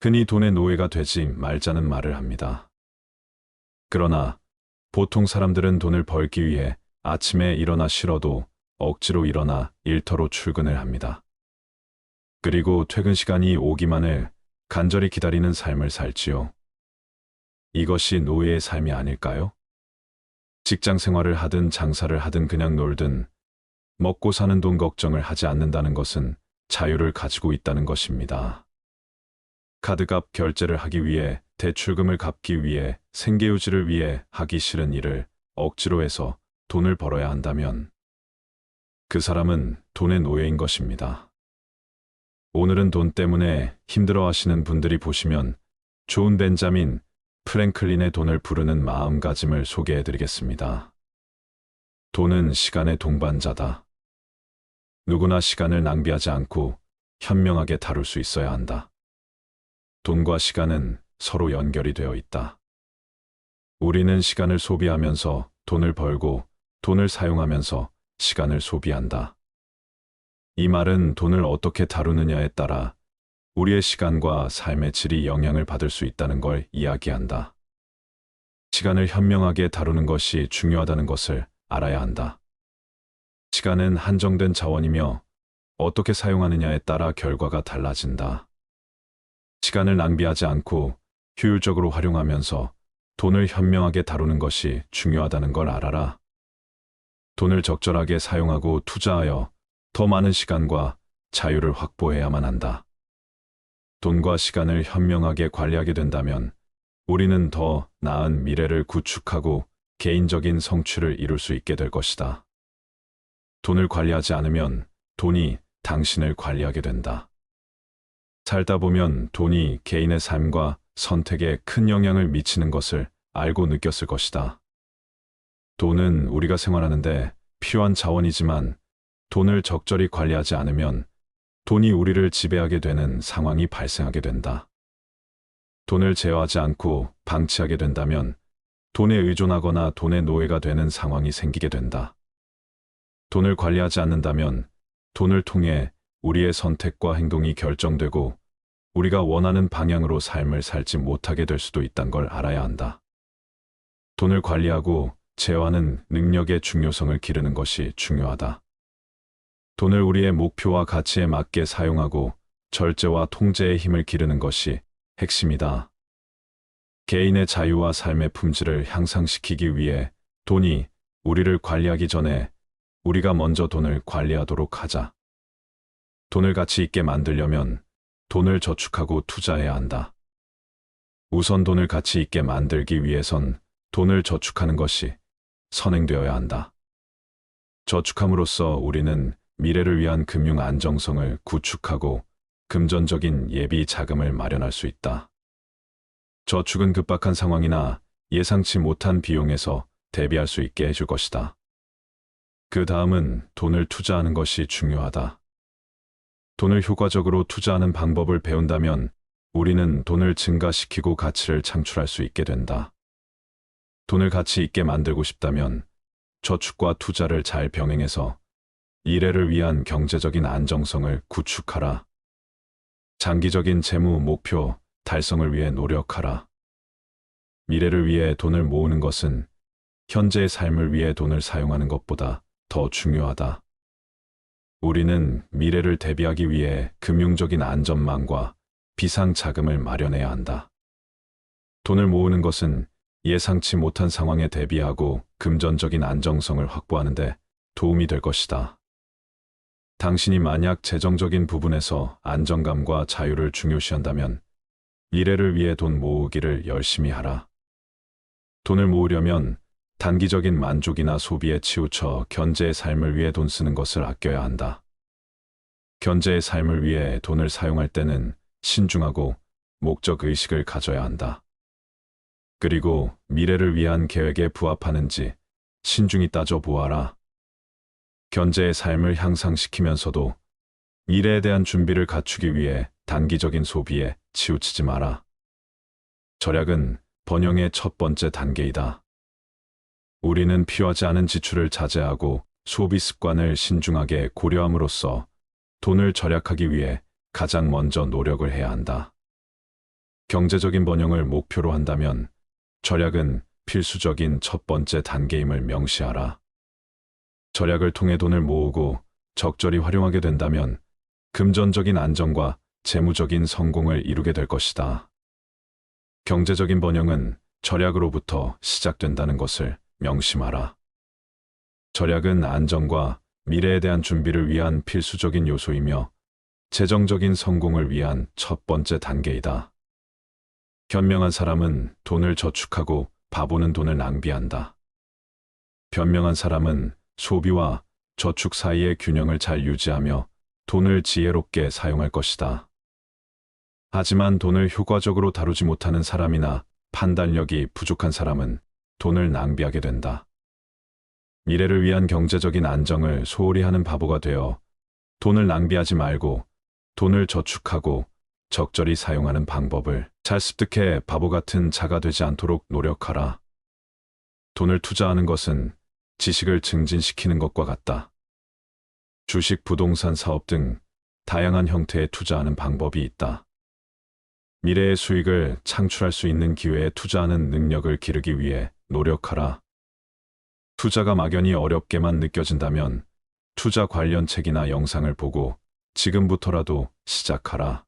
흔히 돈의 노예가 되지 말자는 말을 합니다. 그러나 보통 사람들은 돈을 벌기 위해 아침에 일어나 싫어도 억지로 일어나 일터로 출근을 합니다. 그리고 퇴근 시간이 오기만을 간절히 기다리는 삶을 살지요. 이것이 노예의 삶이 아닐까요? 직장 생활을 하든 장사를 하든 그냥 놀든 먹고 사는 돈 걱정을 하지 않는다는 것은 자유를 가지고 있다는 것입니다. 카드값 결제를 하기 위해, 대출금을 갚기 위해, 생계유지를 위해 하기 싫은 일을 억지로 해서 돈을 벌어야 한다면 그 사람은 돈의 노예인 것입니다. 오늘은 돈 때문에 힘들어하시는 분들이 보시면 존 벤자민 프랭클린의 돈을 부르는 마음가짐을 소개해드리겠습니다. 돈은 시간의 동반자다. 누구나 시간을 낭비하지 않고 현명하게 다룰 수 있어야 한다. 돈과 시간은 서로 연결이 되어 있다. 우리는 시간을 소비하면서 돈을 벌고 돈을 사용하면서 시간을 소비한다. 이 말은 돈을 어떻게 다루느냐에 따라 우리의 시간과 삶의 질이 영향을 받을 수 있다는 걸 이야기한다. 시간을 현명하게 다루는 것이 중요하다는 것을 알아야 한다. 시간은 한정된 자원이며 어떻게 사용하느냐에 따라 결과가 달라진다. 시간을 낭비하지 않고 효율적으로 활용하면서 돈을 현명하게 다루는 것이 중요하다는 걸 알아라. 돈을 적절하게 사용하고 투자하여 더 많은 시간과 자유를 확보해야만 한다. 돈과 시간을 현명하게 관리하게 된다면 우리는 더 나은 미래를 구축하고 개인적인 성취를 이룰 수 있게 될 것이다. 돈을 관리하지 않으면 돈이 당신을 관리하게 된다. 살다 보면 돈이 개인의 삶과 선택에 큰 영향을 미치는 것을 알고 느꼈을 것이다. 돈은 우리가 생활하는데 필요한 자원이지만 돈을 적절히 관리하지 않으면 돈이 우리를 지배하게 되는 상황이 발생하게 된다. 돈을 제어하지 않고 방치하게 된다면 돈에 의존하거나 돈의 노예가 되는 상황이 생기게 된다. 돈을 관리하지 않는다면 돈을 통해 우리의 선택과 행동이 결정되고 우리가 원하는 방향으로 삶을 살지 못하게 될 수도 있다는 걸 알아야 한다. 돈을 관리하고 제어하는 능력의 중요성을 기르는 것이 중요하다. 돈을 우리의 목표와 가치에 맞게 사용하고 절제와 통제의 힘을 기르는 것이 핵심이다. 개인의 자유와 삶의 품질을 향상시키기 위해 돈이 우리를 관리하기 전에 우리가 먼저 돈을 관리하도록 하자. 돈을 가치 있게 만들려면 돈을 저축하고 투자해야 한다. 우선 돈을 가치 있게 만들기 위해선 돈을 저축하는 것이 선행되어야 한다. 저축함으로써 우리는 미래를 위한 금융 안정성을 구축하고 금전적인 예비 자금을 마련할 수 있다. 저축은 급박한 상황이나 예상치 못한 비용에서 대비할 수 있게 해줄 것이다. 그 다음은 돈을 투자하는 것이 중요하다. 돈을 효과적으로 투자하는 방법을 배운다면 우리는 돈을 증가시키고 가치를 창출할 수 있게 된다. 돈을 가치 있게 만들고 싶다면 저축과 투자를 잘 병행해서 미래를 위한 경제적인 안정성을 구축하라. 장기적인 재무 목표 달성을 위해 노력하라. 미래를 위해 돈을 모으는 것은 현재의 삶을 위해 돈을 사용하는 것보다 더 중요하다. 우리는 미래를 대비하기 위해 금융적인 안전망과 비상 자금을 마련해야 한다. 돈을 모으는 것은 예상치 못한 상황에 대비하고 금전적인 안정성을 확보하는 데 도움이 될 것이다. 당신이 만약 재정적인 부분에서 안정감과 자유를 중요시한다면 미래를 위해 돈 모으기를 열심히 하라. 돈을 모으려면 단기적인 만족이나 소비에 치우쳐 견제의 삶을 위해 돈 쓰는 것을 아껴야 한다. 견제의 삶을 위해 돈을 사용할 때는 신중하고 목적의식을 가져야 한다. 그리고 미래를 위한 계획에 부합하는지 신중히 따져보아라. 견제의 삶을 향상시키면서도 미래에 대한 준비를 갖추기 위해 단기적인 소비에 치우치지 마라. 절약은 번영의 첫 번째 단계이다. 우리는 필요하지 않은 지출을 자제하고 소비 습관을 신중하게 고려함으로써 돈을 절약하기 위해 가장 먼저 노력을 해야 한다. 경제적인 번영을 목표로 한다면 절약은 필수적인 첫 번째 단계임을 명시하라. 절약을 통해 돈을 모으고 적절히 활용하게 된다면 금전적인 안정과 재무적인 성공을 이루게 될 것이다. 경제적인 번영은 절약으로부터 시작된다는 것을 명심하라. 절약은 안정과 미래에 대한 준비를 위한 필수적인 요소이며 재정적인 성공을 위한 첫 번째 단계이다. 현명한 사람은 돈을 저축하고 바보는 돈을 낭비한다. 현명한 사람은 소비와 저축 사이의 균형을 잘 유지하며 돈을 지혜롭게 사용할 것이다. 하지만 돈을 효과적으로 다루지 못하는 사람이나 판단력이 부족한 사람은 돈을 낭비하게 된다. 미래를 위한 경제적인 안정을 소홀히 하는 바보가 되어 돈을 낭비하지 말고 돈을 저축하고 적절히 사용하는 방법을 잘 습득해 바보 같은 자가 되지 않도록 노력하라. 돈을 투자하는 것은 지식을 증진시키는 것과 같다. 주식, 부동산 사업 등 다양한 형태의 투자하는 방법이 있다. 미래의 수익을 창출할 수 있는 기회에 투자하는 능력을 기르기 위해 노력하라. 투자가 막연히 어렵게만 느껴진다면 투자 관련 책이나 영상을 보고 지금부터라도 시작하라.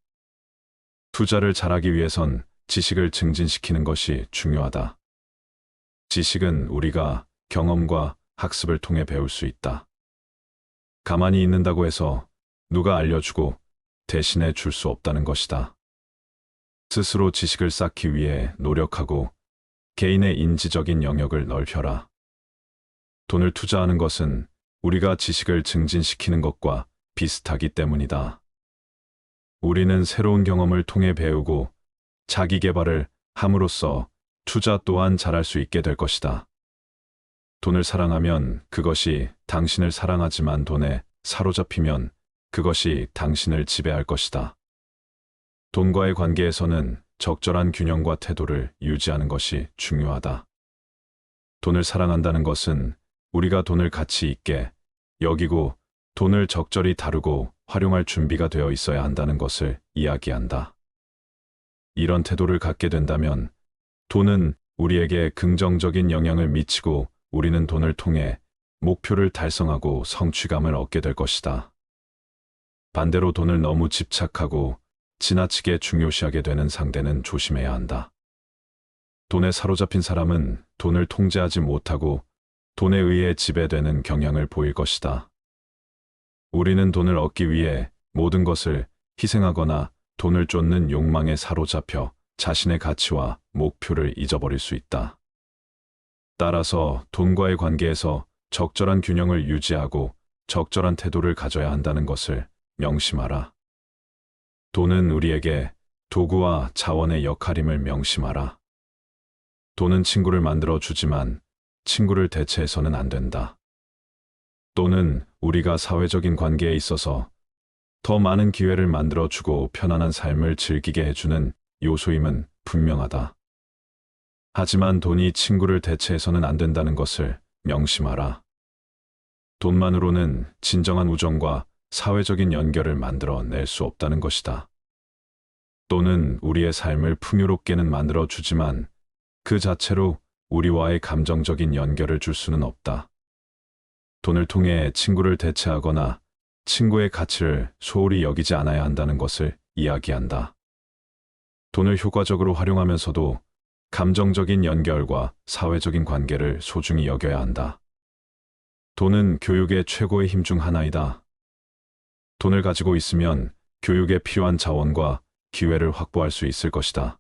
투자를 잘하기 위해선 지식을 증진시키는 것이 중요하다. 지식은 우리가 경험과 학습을 통해 배울 수 있다. 가만히 있는다고 해서 누가 알려주고 대신해 줄 수 없다는 것이다. 스스로 지식을 쌓기 위해 노력하고 개인의 인지적인 영역을 넓혀라. 돈을 투자하는 것은 우리가 지식을 증진시키는 것과 비슷하기 때문이다. 우리는 새로운 경험을 통해 배우고 자기 개발을 함으로써 투자 또한 잘할 수 있게 될 것이다. 돈을 사랑하면 그것이 당신을 사랑하지만 돈에 사로잡히면 그것이 당신을 지배할 것이다. 돈과의 관계에서는 적절한 균형과 태도를 유지하는 것이 중요하다. 돈을 사랑한다는 것은 우리가 돈을 가치 있게 여기고 돈을 적절히 다루고 활용할 준비가 되어 있어야 한다는 것을 이야기한다. 이런 태도를 갖게 된다면 돈은 우리에게 긍정적인 영향을 미치고 우리는 돈을 통해 목표를 달성하고 성취감을 얻게 될 것이다. 반대로 돈을 너무 집착하고 지나치게 중요시하게 되는 상대는 조심해야 한다. 돈에 사로잡힌 사람은 돈을 통제하지 못하고 돈에 의해 지배되는 경향을 보일 것이다. 우리는 돈을 얻기 위해 모든 것을 희생하거나 돈을 쫓는 욕망에 사로잡혀 자신의 가치와 목표를 잊어버릴 수 있다. 따라서 돈과의 관계에서 적절한 균형을 유지하고 적절한 태도를 가져야 한다는 것을 명심하라. 돈은 우리에게 도구와 자원의 역할임을 명심하라. 돈은 친구를 만들어 주지만 친구를 대체해서는 안 된다. 돈은 우리가 사회적인 관계에 있어서 더 많은 기회를 만들어 주고 편안한 삶을 즐기게 해주는 요소임은 분명하다. 하지만 돈이 친구를 대체해서는 안 된다는 것을 명심하라. 돈만으로는 진정한 우정과 사회적인 연결을 만들어낼 수 없다는 것이다. 돈은 우리의 삶을 풍요롭게는 만들어 주지만 그 자체로 우리와의 감정적인 연결을 줄 수는 없다. 돈을 통해 친구를 대체하거나 친구의 가치를 소홀히 여기지 않아야 한다는 것을 이야기한다. 돈을 효과적으로 활용하면서도 감정적인 연결과 사회적인 관계를 소중히 여겨야 한다. 돈은 교육의 최고의 힘 중 하나이다. 돈을 가지고 있으면 교육에 필요한 자원과 기회를 확보할 수 있을 것이다.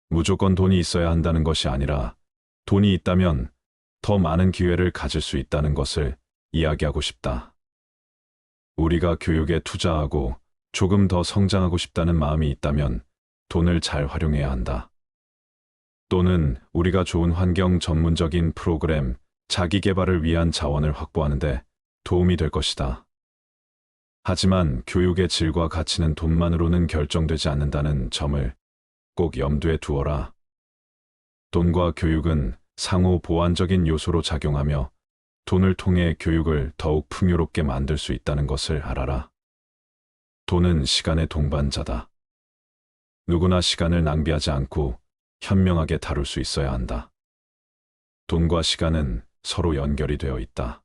무조건 돈이 있어야 한다는 것이 아니라 돈이 있다면 더 많은 기회를 가질 수 있다는 것을 이야기하고 싶다. 우리가 교육에 투자하고 조금 더 성장하고 싶다는 마음이 있다면 돈을 잘 활용해야 한다. 또는 우리가 좋은 환경 전문적인 프로그램, 자기 개발을 위한 자원을 확보하는 데 도움이 될 것이다. 하지만 교육의 질과 가치는 돈만으로는 결정되지 않는다는 점을 꼭 염두에 두어라. 돈과 교육은 상호 보완적인 요소로 작용하며 돈을 통해 교육을 더욱 풍요롭게 만들 수 있다는 것을 알아라. 돈은 시간의 동반자다. 누구나 시간을 낭비하지 않고 현명하게 다룰 수 있어야 한다. 돈과 시간은 서로 연결이 되어 있다.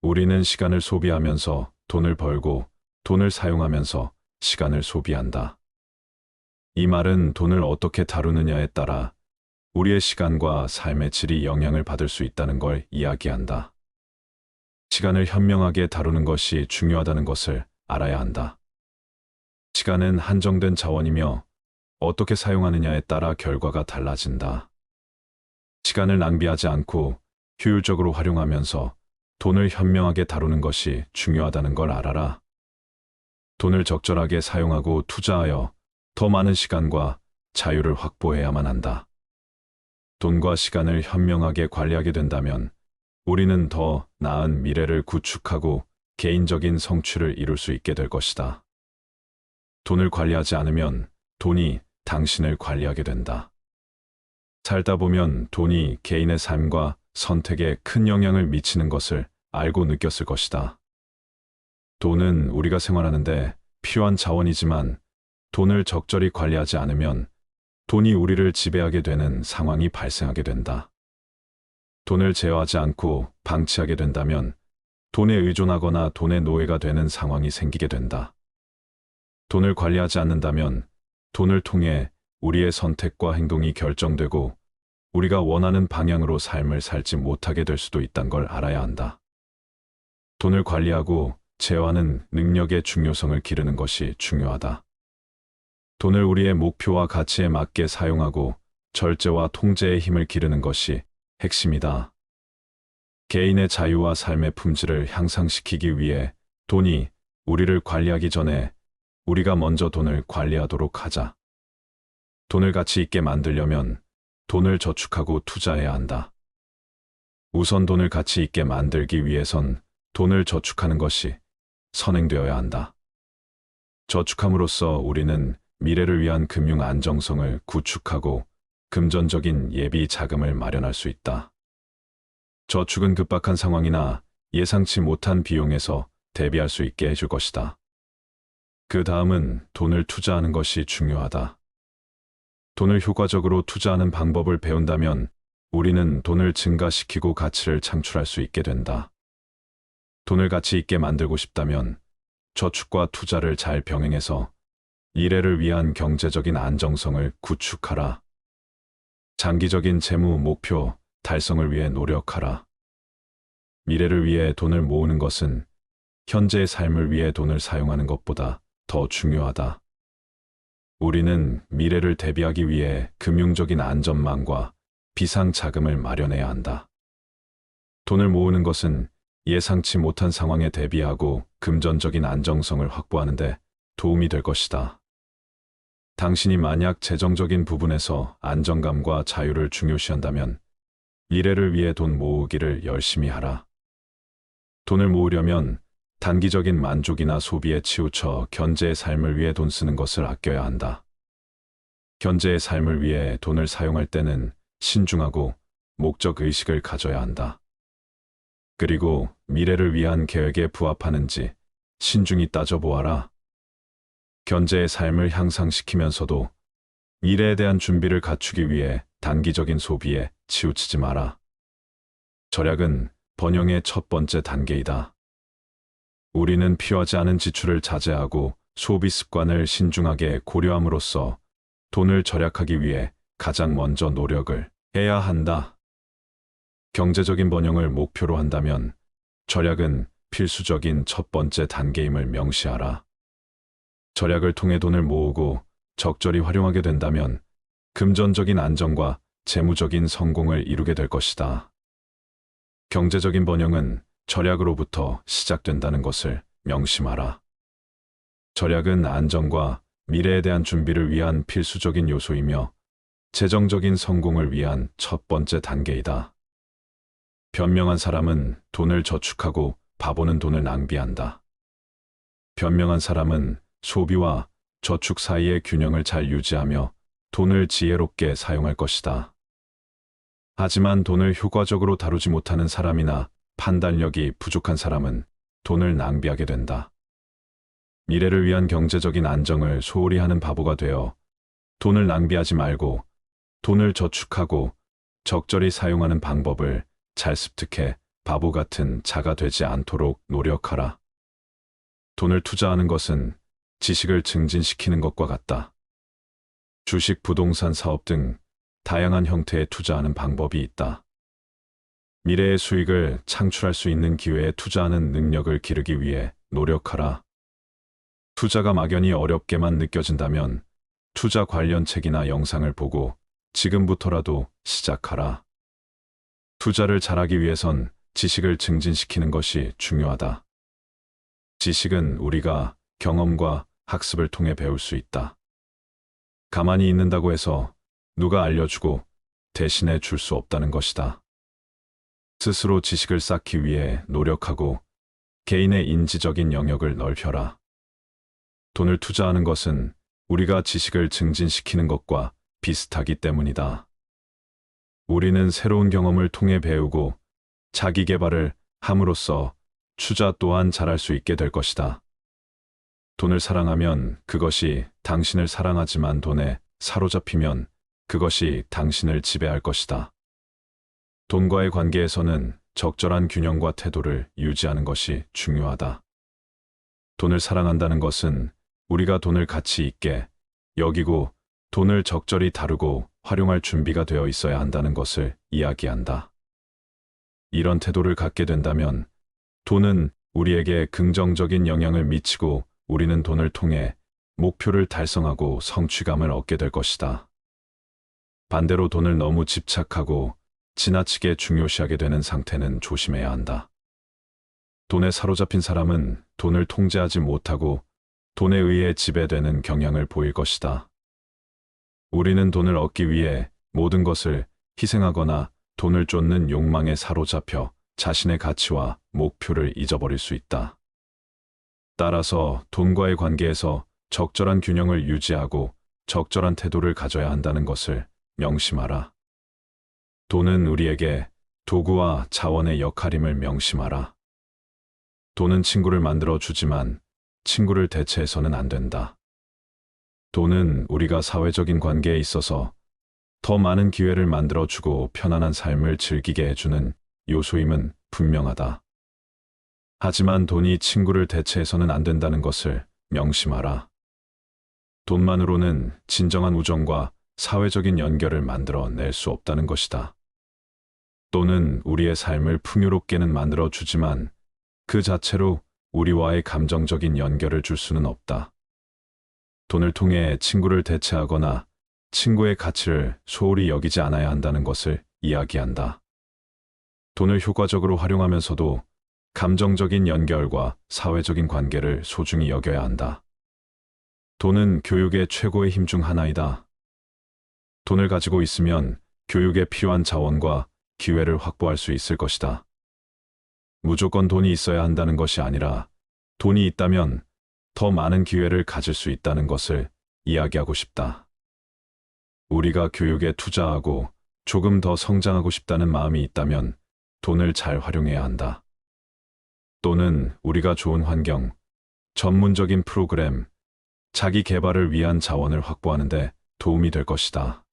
우리는 시간을 소비하면서 돈을 벌고 돈을 사용하면서 시간을 소비한다. 이 말은 돈을 어떻게 다루느냐에 따라 우리의 시간과 삶의 질이 영향을 받을 수 있다는 걸 이야기한다. 시간을 현명하게 다루는 것이 중요하다는 것을 알아야 한다. 시간은 한정된 자원이며 어떻게 사용하느냐에 따라 결과가 달라진다. 시간을 낭비하지 않고 효율적으로 활용하면서 돈을 현명하게 다루는 것이 중요하다는 걸 알아라. 돈을 적절하게 사용하고 투자하여 더 많은 시간과 자유를 확보해야만 한다. 돈과 시간을 현명하게 관리하게 된다면 우리는 더 나은 미래를 구축하고 개인적인 성취를 이룰 수 있게 될 것이다. 돈을 관리하지 않으면 돈이 당신을 관리하게 된다. 살다 보면 돈이 개인의 삶과 선택에 큰 영향을 미치는 것을 알고 느꼈을 것이다. 돈은 우리가 생활하는데 필요한 자원이지만 돈을 적절히 관리하지 않으면 돈이 우리를 지배하게 되는 상황이 발생하게 된다. 돈을 제어하지 않고 방치하게 된다면 돈에 의존하거나 돈의 노예가 되는 상황이 생기게 된다. 돈을 관리하지 않는다면 돈을 통해 우리의 선택과 행동이 결정되고 우리가 원하는 방향으로 삶을 살지 못하게 될 수도 있다는 걸 알아야 한다. 돈을 관리하고 제어하는 능력의 중요성을 기르는 것이 중요하다. 돈을 우리의 목표와 가치에 맞게 사용하고 절제와 통제의 힘을 기르는 것이 핵심이다. 개인의 자유와 삶의 품질을 향상시키기 위해 돈이 우리를 관리하기 전에 우리가 먼저 돈을 관리하도록 하자. 돈을 가치 있게 만들려면 돈을 저축하고 투자해야 한다. 우선 돈을 가치 있게 만들기 위해선 돈을 저축하는 것이 선행되어야 한다. 저축함으로써 우리는 미래를 위한 금융 안정성을 구축하고 금전적인 예비 자금을 마련할 수 있다. 저축은 급박한 상황이나 예상치 못한 비용에서 대비할 수 있게 해줄 것이다. 그 다음은 돈을 투자하는 것이 중요하다. 돈을 효과적으로 투자하는 방법을 배운다면 우리는 돈을 증가시키고 가치를 창출할 수 있게 된다. 돈을 가치 있게 만들고 싶다면 저축과 투자를 잘 병행해서 미래를 위한 경제적인 안정성을 구축하라. 장기적인 재무 목표 달성을 위해 노력하라. 미래를 위해 돈을 모으는 것은 현재의 삶을 위해 돈을 사용하는 것보다 더 중요하다. 우리는 미래를 대비하기 위해 금융적인 안전망과 비상 자금을 마련해야 한다. 돈을 모으는 것은 예상치 못한 상황에 대비하고 금전적인 안정성을 확보하는 데 도움이 될 것이다. 당신이 만약 재정적인 부분에서 안정감과 자유를 중요시한다면 미래를 위해 돈 모으기를 열심히 하라. 돈을 모으려면 단기적인 만족이나 소비에 치우쳐 현재의 삶을 위해 돈 쓰는 것을 아껴야 한다. 현재의 삶을 위해 돈을 사용할 때는 신중하고 목적 의식을 가져야 한다. 그리고 미래를 위한 계획에 부합하는지 신중히 따져보아라. 현재의 삶을 향상시키면서도 미래에 대한 준비를 갖추기 위해 단기적인 소비에 치우치지 마라. 절약은 번영의 첫 번째 단계이다. 우리는 필요하지 않은 지출을 자제하고 소비 습관을 신중하게 고려함으로써 돈을 절약하기 위해 가장 먼저 노력을 해야 한다. 경제적인 번영을 목표로 한다면 절약은 필수적인 첫 번째 단계임을 명시하라. 절약을 통해 돈을 모으고 적절히 활용하게 된다면 금전적인 안정과 재무적인 성공을 이루게 될 것이다. 경제적인 번영은 절약으로부터 시작된다는 것을 명심하라. 절약은 안정과 미래에 대한 준비를 위한 필수적인 요소이며 재정적인 성공을 위한 첫 번째 단계이다. 변명한 사람은 돈을 저축하고 바보는 돈을 낭비한다. 변명한 사람은 소비와 저축 사이의 균형을 잘 유지하며 돈을 지혜롭게 사용할 것이다. 하지만 돈을 효과적으로 다루지 못하는 사람이나 판단력이 부족한 사람은 돈을 낭비하게 된다. 미래를 위한 경제적인 안정을 소홀히 하는 바보가 되어 돈을 낭비하지 말고 돈을 저축하고 적절히 사용하는 방법을 잘 습득해 바보 같은 자가 되지 않도록 노력하라. 돈을 투자하는 것은 지식을 증진시키는 것과 같다. 주식, 부동산 사업 등 다양한 형태의 투자하는 방법이 있다. 미래의 수익을 창출할 수 있는 기회에 투자하는 능력을 기르기 위해 노력하라. 투자가 막연히 어렵게만 느껴진다면 투자 관련 책이나 영상을 보고 지금부터라도 시작하라. 투자를 잘하기 위해선 지식을 증진시키는 것이 중요하다. 지식은 우리가 경험과 학습을 통해 배울 수 있다. 가만히 있는다고 해서 누가 알려주고 대신해 줄 수 없다는 것이다. 스스로 지식을 쌓기 위해 노력하고 개인의 인지적인 영역을 넓혀라. 돈을 투자하는 것은 우리가 지식을 증진시키는 것과 비슷하기 때문이다. 우리는 새로운 경험을 통해 배우고 자기 개발을 함으로써 투자 또한 잘할 수 있게 될 것이다. 돈을 사랑하면 그것이 당신을 사랑하지만 돈에 사로잡히면 그것이 당신을 지배할 것이다. 돈과의 관계에서는 적절한 균형과 태도를 유지하는 것이 중요하다. 돈을 사랑한다는 것은 우리가 돈을 가치 있게 여기고 돈을 적절히 다루고 활용할 준비가 되어 있어야 한다는 것을 이야기한다. 이런 태도를 갖게 된다면 돈은 우리에게 긍정적인 영향을 미치고 우리는 돈을 통해 목표를 달성하고 성취감을 얻게 될 것이다. 반대로 돈을 너무 집착하고 지나치게 중요시하게 되는 상태는 조심해야 한다. 돈에 사로잡힌 사람은 돈을 통제하지 못하고 돈에 의해 지배되는 경향을 보일 것이다. 우리는 돈을 얻기 위해 모든 것을 희생하거나 돈을 쫓는 욕망에 사로잡혀 자신의 가치와 목표를 잊어버릴 수 있다. 따라서 돈과의 관계에서 적절한 균형을 유지하고 적절한 태도를 가져야 한다는 것을 명심하라. 돈은 우리에게 도구와 자원의 역할임을 명심하라. 돈은 친구를 만들어 주지만 친구를 대체해서는 안 된다. 돈은 우리가 사회적인 관계에 있어서 더 많은 기회를 만들어 주고 편안한 삶을 즐기게 해주는 요소임은 분명하다. 하지만 돈이 친구를 대체해서는 안 된다는 것을 명심하라. 돈만으로는 진정한 우정과 사회적인 연결을 만들어 낼 수 없다는 것이다. 돈은 우리의 삶을 풍요롭게는 만들어 주지만 그 자체로 우리와의 감정적인 연결을 줄 수는 없다. 돈을 통해 친구를 대체하거나 친구의 가치를 소홀히 여기지 않아야 한다는 것을 이야기한다. 돈을 효과적으로 활용하면서도 감정적인 연결과 사회적인 관계를 소중히 여겨야 한다. 돈은 교육의 최고의 힘 중 하나이다. 돈을 가지고 있으면 교육에 필요한 자원과 기회를 확보할 수 있을 것이다. 무조건 돈이 있어야 한다는 것이 아니라 돈이 있다면 더 많은 기회를 가질 수 있다는 것을 이야기하고 싶다. 우리가 교육에 투자하고 조금 더 성장하고 싶다는 마음이 있다면 돈을 잘 활용해야 한다. 또는 우리가 좋은 환경, 전문적인 프로그램, 자기 개발을 위한 자원을 확보하는 데 도움이 될 것이다.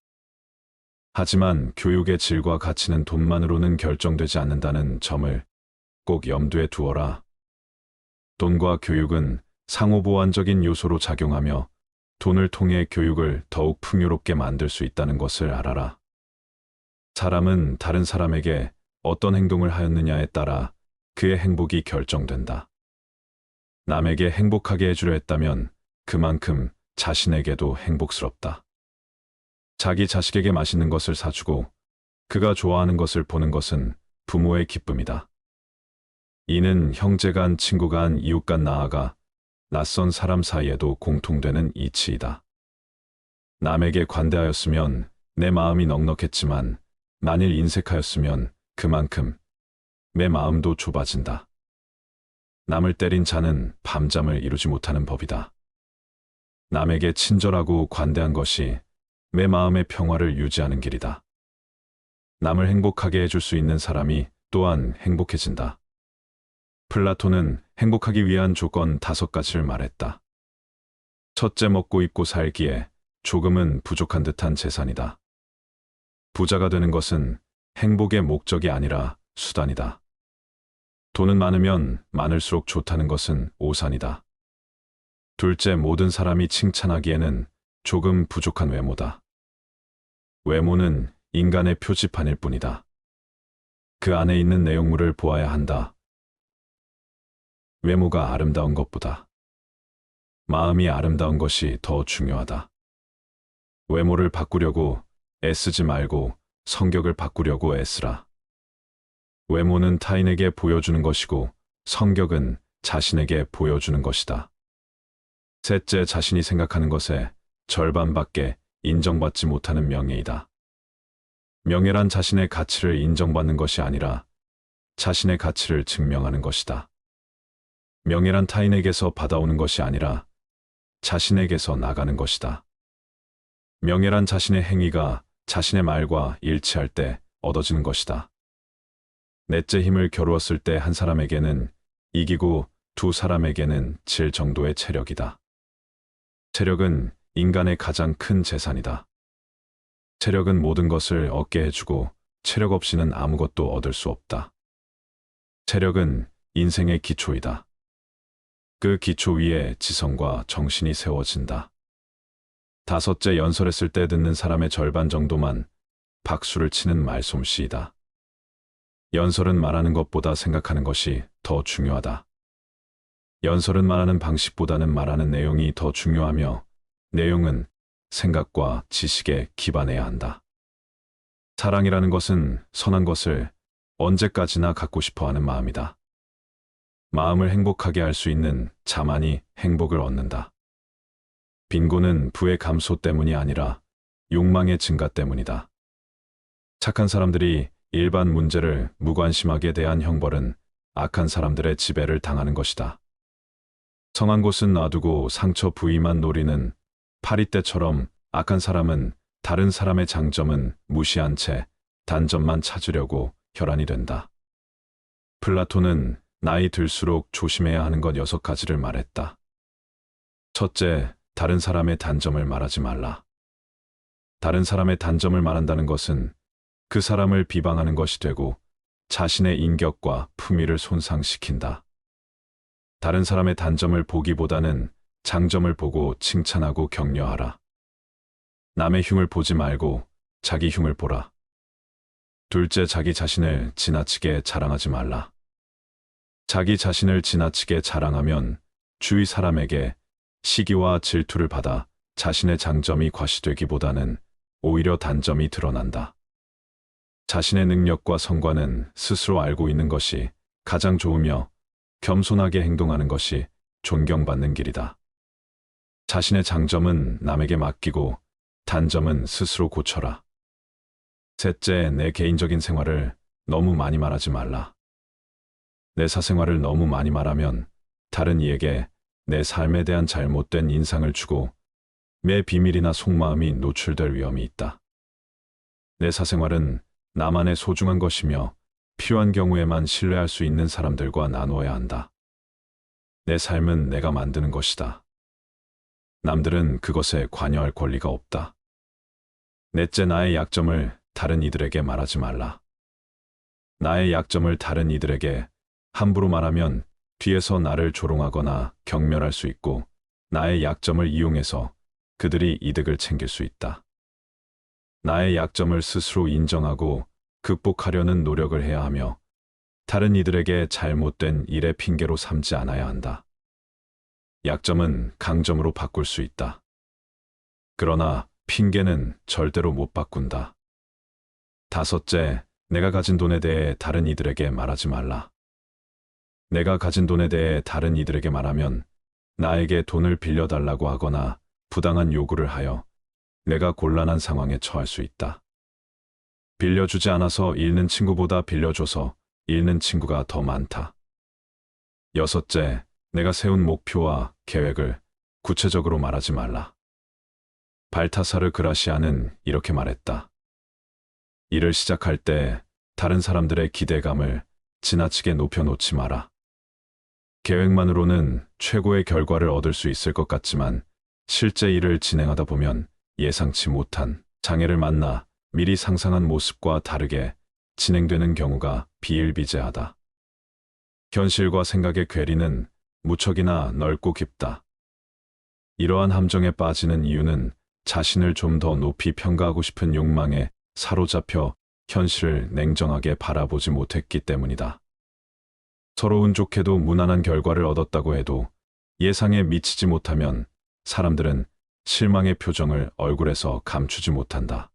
하지만 교육의 질과 가치는 돈만으로는 결정되지 않는다는 점을 꼭 염두에 두어라. 돈과 교육은 상호보완적인 요소로 작용하며 돈을 통해 교육을 더욱 풍요롭게 만들 수 있다는 것을 알아라. 사람은 다른 사람에게 어떤 행동을 하였느냐에 따라 그의 행복이 결정된다. 남에게 행복하게 해주려 했다면 그만큼 자신에게도 행복스럽다. 자기 자식에게 맛있는 것을 사주고 그가 좋아하는 것을 보는 것은 부모의 기쁨이다. 이는 형제 간, 친구 간, 이웃 간, 나아가 낯선 사람 사이에도 공통되는 이치이다. 남에게 관대하였으면 내 마음이 넉넉했지만 만일 인색하였으면 그만큼 내 마음도 좁아진다. 남을 때린 자는 밤잠을 이루지 못하는 법이다. 남에게 친절하고 관대한 것이 내 마음의 평화를 유지하는 길이다. 남을 행복하게 해줄 수 있는 사람이 또한 행복해진다. 플라톤은 행복하기 위한 조건 5가지를 말했다. 첫째, 먹고 입고 살기에 조금은 부족한 듯한 재산이다. 부자가 되는 것은 행복의 목적이 아니라 수단이다. 돈은 많으면 많을수록 좋다는 것은 오산이다. 둘째, 모든 사람이 칭찬하기에는 조금 부족한 외모다. 외모는 인간의 표지판일 뿐이다. 그 안에 있는 내용물을 보아야 한다. 외모가 아름다운 것보다 마음이 아름다운 것이 더 중요하다. 외모를 바꾸려고 애쓰지 말고 성격을 바꾸려고 애쓰라. 외모는 타인에게 보여주는 것이고 성격은 자신에게 보여주는 것이다. 셋째, 자신이 생각하는 것의 절반밖에 인정받지 못하는 명예이다. 명예란 자신의 가치를 인정받는 것이 아니라 자신의 가치를 증명하는 것이다. 명예란 타인에게서 받아오는 것이 아니라 자신에게서 나가는 것이다. 명예란 자신의 행위가 자신의 말과 일치할 때 얻어지는 것이다. 넷째, 힘을 겨루었을 때 한 사람에게는 이기고 두 사람에게는 질 정도의 체력이다. 체력은 인간의 가장 큰 재산이다. 체력은 모든 것을 얻게 해주고 체력 없이는 아무것도 얻을 수 없다. 체력은 인생의 기초이다. 그 기초 위에 지성과 정신이 세워진다. 다섯째, 연설했을 때 듣는 사람의 절반 정도만 박수를 치는 말솜씨이다. 연설은 말하는 것보다 생각하는 것이 더 중요하다. 연설은 말하는 방식보다는 말하는 내용이 더 중요하며 내용은 생각과 지식에 기반해야 한다. 사랑이라는 것은 선한 것을 언제까지나 갖고 싶어 하는 마음이다. 마음을 행복하게 할 수 있는 자만이 행복을 얻는다. 빈곤은 부의 감소 때문이 아니라 욕망의 증가 때문이다. 착한 사람들이 일반 문제를 무관심하게 대한 형벌은 악한 사람들의 지배를 당하는 것이다. 성한 곳은 놔두고 상처 부위만 노리는 파리떼처럼 악한 사람은 다른 사람의 장점은 무시한 채 단점만 찾으려고 혈안이 된다. 플라톤은 나이 들수록 조심해야 하는 것 6가지를 말했다. 첫째, 다른 사람의 단점을 말하지 말라. 다른 사람의 단점을 말한다는 것은 그 사람을 비방하는 것이 되고 자신의 인격과 품위를 손상시킨다. 다른 사람의 단점을 보기보다는 장점을 보고 칭찬하고 격려하라. 남의 흉을 보지 말고 자기 흉을 보라. 둘째, 자기 자신을 지나치게 자랑하지 말라. 자기 자신을 지나치게 자랑하면 주위 사람에게 시기와 질투를 받아 자신의 장점이 과시되기보다는 오히려 단점이 드러난다. 자신의 능력과 성과는 스스로 알고 있는 것이 가장 좋으며 겸손하게 행동하는 것이 존경받는 길이다. 자신의 장점은 남에게 맡기고 단점은 스스로 고쳐라. 셋째, 내 개인적인 생활을 너무 많이 말하지 말라. 내 사생활을 너무 많이 말하면 다른 이에게 내 삶에 대한 잘못된 인상을 주고 내 비밀이나 속마음이 노출될 위험이 있다. 내 사생활은 나만의 소중한 것이며 필요한 경우에만 신뢰할 수 있는 사람들과 나누어야 한다. 내 삶은 내가 만드는 것이다. 남들은 그것에 관여할 권리가 없다. 넷째, 나의 약점을 다른 이들에게 말하지 말라. 나의 약점을 다른 이들에게 함부로 말하면 뒤에서 나를 조롱하거나 경멸할 수 있고 나의 약점을 이용해서 그들이 이득을 챙길 수 있다. 나의 약점을 스스로 인정하고 극복하려는 노력을 해야 하며 다른 이들에게 잘못된 일의 핑계로 삼지 않아야 한다. 약점은 강점으로 바꿀 수 있다. 그러나 핑계는 절대로 못 바꾼다. 다섯째, 내가 가진 돈에 대해 다른 이들에게 말하지 말라. 내가 가진 돈에 대해 다른 이들에게 말하면 나에게 돈을 빌려달라고 하거나 부당한 요구를 하여 내가 곤란한 상황에 처할 수 있다. 빌려주지 않아서 잃는 친구보다 빌려줘서 잃는 친구가 더 많다. 여섯째, 내가 세운 목표와 계획을 구체적으로 말하지 말라. 발타사르 그라시아는 이렇게 말했다. 일을 시작할 때 다른 사람들의 기대감을 지나치게 높여놓지 마라. 계획만으로는 최고의 결과를 얻을 수 있을 것 같지만 실제 일을 진행하다 보면 예상치 못한 장애를 만나 미리 상상한 모습과 다르게 진행되는 경우가 비일비재하다. 현실과 생각의 괴리는 무척이나 넓고 깊다. 이러한 함정에 빠지는 이유는 자신을 좀 더 높이 평가하고 싶은 욕망에 사로잡혀 현실을 냉정하게 바라보지 못했기 때문이다. 서로 운 좋게도 무난한 결과를 얻었다고 해도 예상에 미치지 못하면 사람들은 실망의 표정을 얼굴에서 감추지 못한다.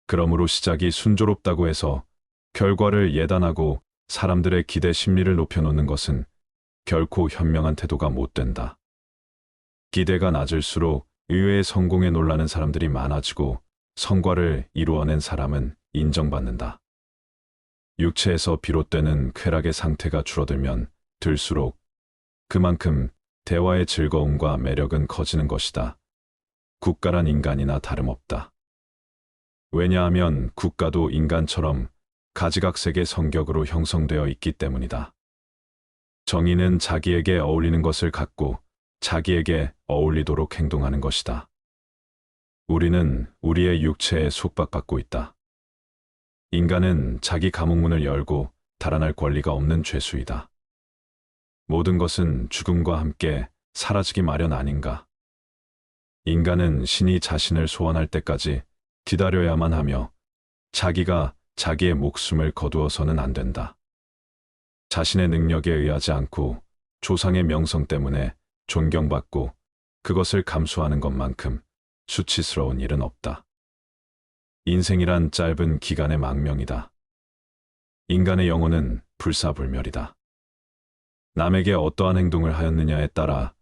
그러므로 시작이 순조롭다고 해서 결과를 예단하고 사람들의 기대 심리를 높여놓는 것은 결코 현명한 태도가 못 된다. 기대가 낮을수록 의외의 성공에 놀라는 사람들이 많아지고 성과를 이루어낸 사람은 인정받는다. 육체에서 비롯되는 쾌락의 상태가 줄어들면 들수록 그만큼 대화의 즐거움과 매력은 커지는 것이다. 국가란 인간이나 다름없다. 왜냐하면 국가도 인간처럼 가지각색의 성격으로 형성되어 있기 때문이다. 정의는 자기에게 어울리는 것을 갖고 자기에게 어울리도록 행동하는 것이다. 우리는 우리의 육체에 속박받고 있다. 인간은 자기 감옥문을 열고 달아날 권리가 없는 죄수이다. 모든 것은 죽음과 함께 사라지기 마련 아닌가. 인간은 신이 자신을 소환할 때까지 기다려야만 하며 자기가 자기의 목숨을 거두어서는 안 된다. 자신의 능력에 의하지 않고 조상의 명성 때문에 존경받고 그것을 감수하는 것만큼 수치스러운 일은 없다. 인생이란 짧은 기간의 망명이다. 인간의 영혼은 불사불멸이다. 남에게 어떠한 행동을 하였느냐에 따라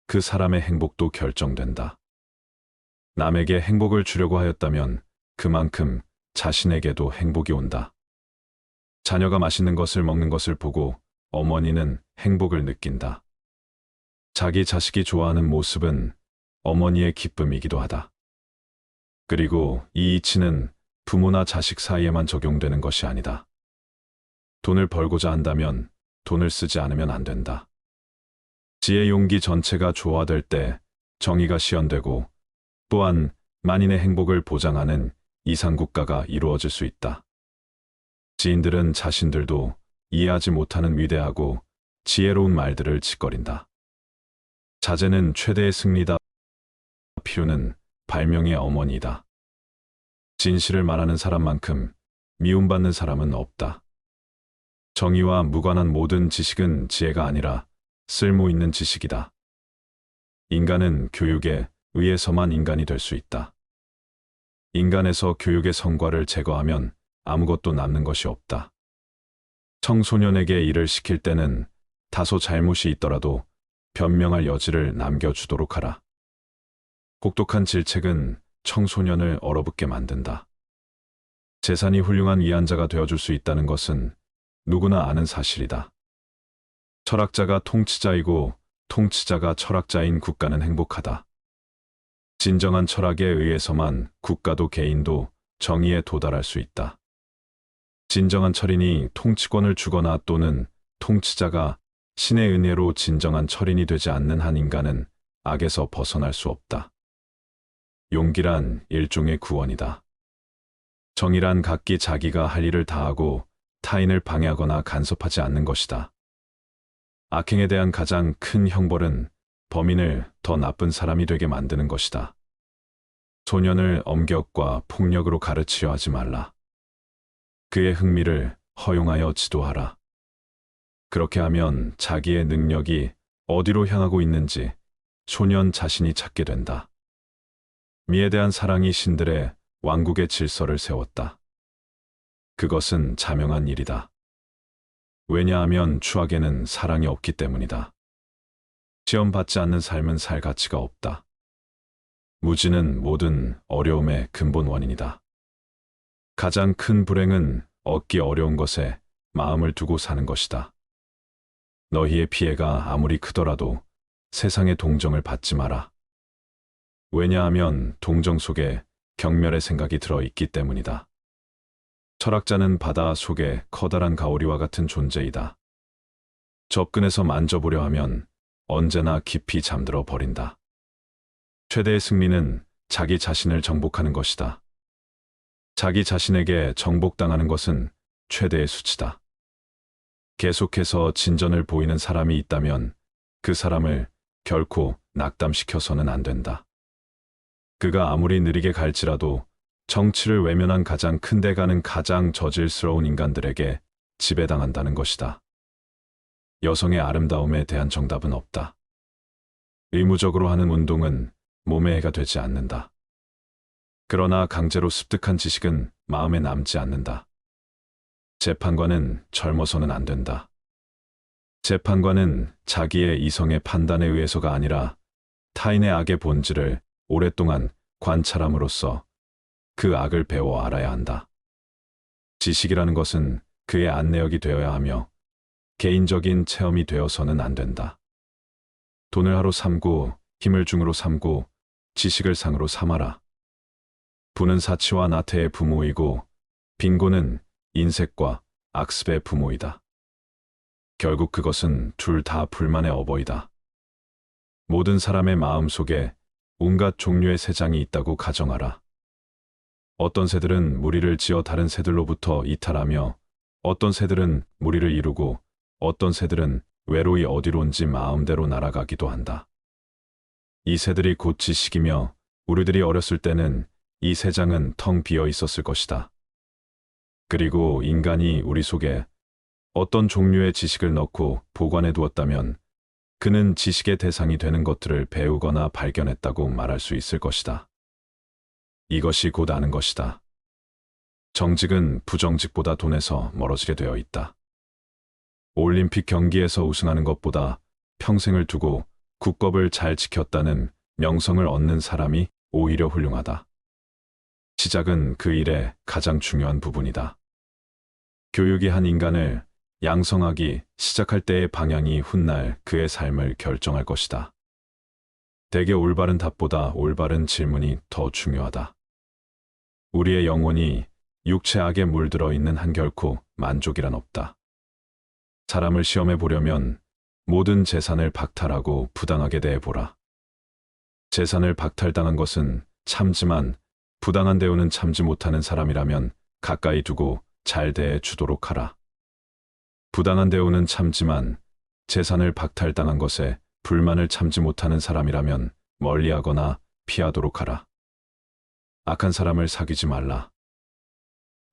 그 사람의 행복도 결정된다. 남에게 행복을 주려고 하였다면 그만큼 자신에게도 행복이 온다. 자녀가 맛있는 것을 먹는 것을 보고 어머니는 행복을 느낀다. 자기 자식이 좋아하는 모습은 어머니의 기쁨이기도 하다. 그리고 이 이치는 부모나 자식 사이에만 적용되는 것이 아니다. 돈을 벌고자 한다면 돈을 쓰지 않으면 안 된다. 지혜 용기 전체가 조화될 때 정의가 실현되고 또한 만인의 행복을 보장하는 이상국가가 이루어질 수 있다. 지인들은 자신들도 이해하지 못하는 위대하고 지혜로운 말들을 짓거린다. 자제는 최대의 승리다. 필요는 발명의 어머니다. 진실을 말하는 사람만큼 미움받는 사람은 없다. 정의와 무관한 모든 지식은 지혜가 아니라 쓸모 있는 지식이다. 인간은 교육에 의해서만 인간이 될 수 있다. 인간에서 교육의 성과를 제거하면 아무것도 남는 것이 없다. 청소년에게 일을 시킬 때는 다소 잘못이 있더라도 변명할 여지를 남겨주도록 하라. 혹독한 질책은 청소년을 얼어붙게 만든다. 재산이 훌륭한 위안자가 되어줄 수 있다는 것은 누구나 아는 사실이다. 철학자가 통치자이고 통치자가 철학자인 국가는 행복하다. 진정한 철학에 의해서만 국가도 개인도 정의에 도달할 수 있다. 진정한 철인이 통치권을 주거나 또는 통치자가 신의 은혜로 진정한 철인이 되지 않는 한 인간은 악에서 벗어날 수 없다. 용기란 일종의 구원이다. 정의란 각기 자기가 할 일을 다하고 타인을 방해하거나 간섭하지 않는 것이다. 악행에 대한 가장 큰 형벌은 범인을 더 나쁜 사람이 되게 만드는 것이다. 소년을 엄격과 폭력으로 가르치려 하지 말라. 그의 흥미를 허용하여 지도하라. 그렇게 하면 자기의 능력이 어디로 향하고 있는지 소년 자신이 찾게 된다. 미에 대한 사랑이 신들의 왕국의 질서를 세웠다. 그것은 자명한 일이다. 왜냐하면 추악에는 사랑이 없기 때문이다. 시험받지 않는 삶은 살 가치가 없다. 무지는 모든 어려움의 근본 원인이다. 가장 큰 불행은 얻기 어려운 것에 마음을 두고 사는 것이다. 너희의 피해가 아무리 크더라도 세상의 동정을 받지 마라. 왜냐하면 동정 속에 경멸의 생각이 들어있기 때문이다. 철학자는 바다 속에 커다란 가오리와 같은 존재이다. 접근해서 만져보려 하면 언제나 깊이 잠들어 버린다. 최대의 승리는 자기 자신을 정복하는 것이다. 자기 자신에게 정복당하는 것은 최대의 수치다. 계속해서 진전을 보이는 사람이 있다면 그 사람을 결코 낙담시켜서는 안 된다. 그가 아무리 느리게 갈지라도 정치를 외면한 가장 큰 데가는 가장 저질스러운 인간들에게 지배당한다는 것이다. 여성의 아름다움에 대한 정답은 없다. 의무적으로 하는 운동은 몸에 해가 되지 않는다. 그러나 강제로 습득한 지식은 마음에 남지 않는다. 재판관은 젊어서는 안 된다. 재판관은 자기의 이성의 판단에 의해서가 아니라 타인의 악의 본질을 오랫동안 관찰함으로써 그 악을 배워 알아야 한다. 지식이라는 것은 그의 안내역이 되어야 하며 개인적인 체험이 되어서는 안 된다. 돈을 하로 삼고 힘을 중으로 삼고 지식을 상으로 삼아라. 부는 사치와 나태의 부모이고 빈곤은 인색과 악습의 부모이다. 결국 그것은 둘 다 불만의 어버이다. 모든 사람의 마음 속에 온갖 종류의 새장이 있다고 가정하라. 어떤 새들은 무리를 지어 다른 새들로부터 이탈하며 어떤 새들은 무리를 이루고 어떤 새들은 외로이 어디론지 마음대로 날아가기도 한다. 이 새들이 곧 지식이며 우리들이 어렸을 때는 이 새장은 텅 비어 있었을 것이다. 그리고 인간이 우리 속에 어떤 종류의 지식을 넣고 보관해 두었다면 그는 지식의 대상이 되는 것들을 배우거나 발견했다고 말할 수 있을 것이다. 이것이 곧 아는 것이다. 정직은 부정직보다 돈에서 멀어지게 되어 있다. 올림픽 경기에서 우승하는 것보다 평생을 두고 국법을 잘 지켰다는 명성을 얻는 사람이 오히려 훌륭하다. 시작은 그 일의 가장 중요한 부분이다. 교육이 한 인간을 양성하기 시작할 때의 방향이 훗날 그의 삶을 결정할 것이다. 대개 올바른 답보다 올바른 질문이 더 중요하다. 우리의 영혼이 육체 악에 물들어 있는 한 결코 만족이란 없다. 사람을 시험해 보려면 모든 재산을 박탈하고 부당하게 대해보라. 재산을 박탈당한 것은 참지만 부당한 대우는 참지 못하는 사람이라면 가까이 두고 잘 대해 주도록 하라. 부당한 대우는 참지만 재산을 박탈당한 것에 불만을 참지 못하는 사람이라면 멀리하거나 피하도록 하라. 악한 사람을 사귀지 말라.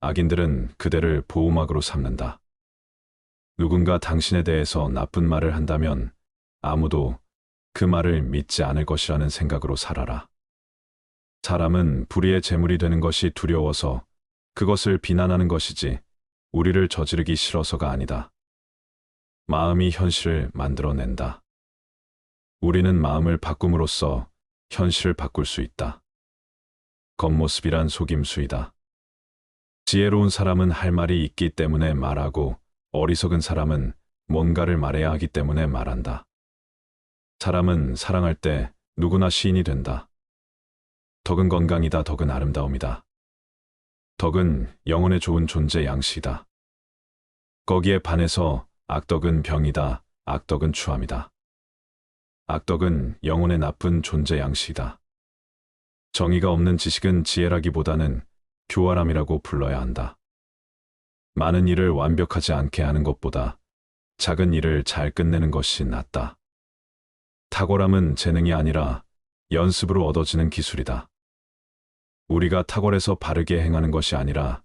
악인들은 그대를 보호막으로 삼는다. 누군가 당신에 대해서 나쁜 말을 한다면 아무도 그 말을 믿지 않을 것이라는 생각으로 살아라. 사람은 불의의 제물이 되는 것이 두려워서 그것을 비난하는 것이지 우리를 저지르기 싫어서가 아니다. 마음이 현실을 만들어낸다. 우리는 마음을 바꿈으로써 현실을 바꿀 수 있다. 겉모습이란 속임수이다. 지혜로운 사람은 할 말이 있기 때문에 말하고 어리석은 사람은 뭔가를 말해야 하기 때문에 말한다. 사람은 사랑할 때 누구나 시인이 된다. 덕은 건강이다. 덕은 아름다움이다. 덕은 영혼에 좋은 존재 양식이다. 거기에 반해서 악덕은 병이다. 악덕은 추함이다. 악덕은 영혼의 나쁜 존재 양식이다. 정의가 없는 지식은 지혜라기보다는 교활함이라고 불러야 한다. 많은 일을 완벽하지 않게 하는 것보다 작은 일을 잘 끝내는 것이 낫다. 탁월함은 재능이 아니라 연습으로 얻어지는 기술이다. 우리가 탁월해서 바르게 행하는 것이 아니라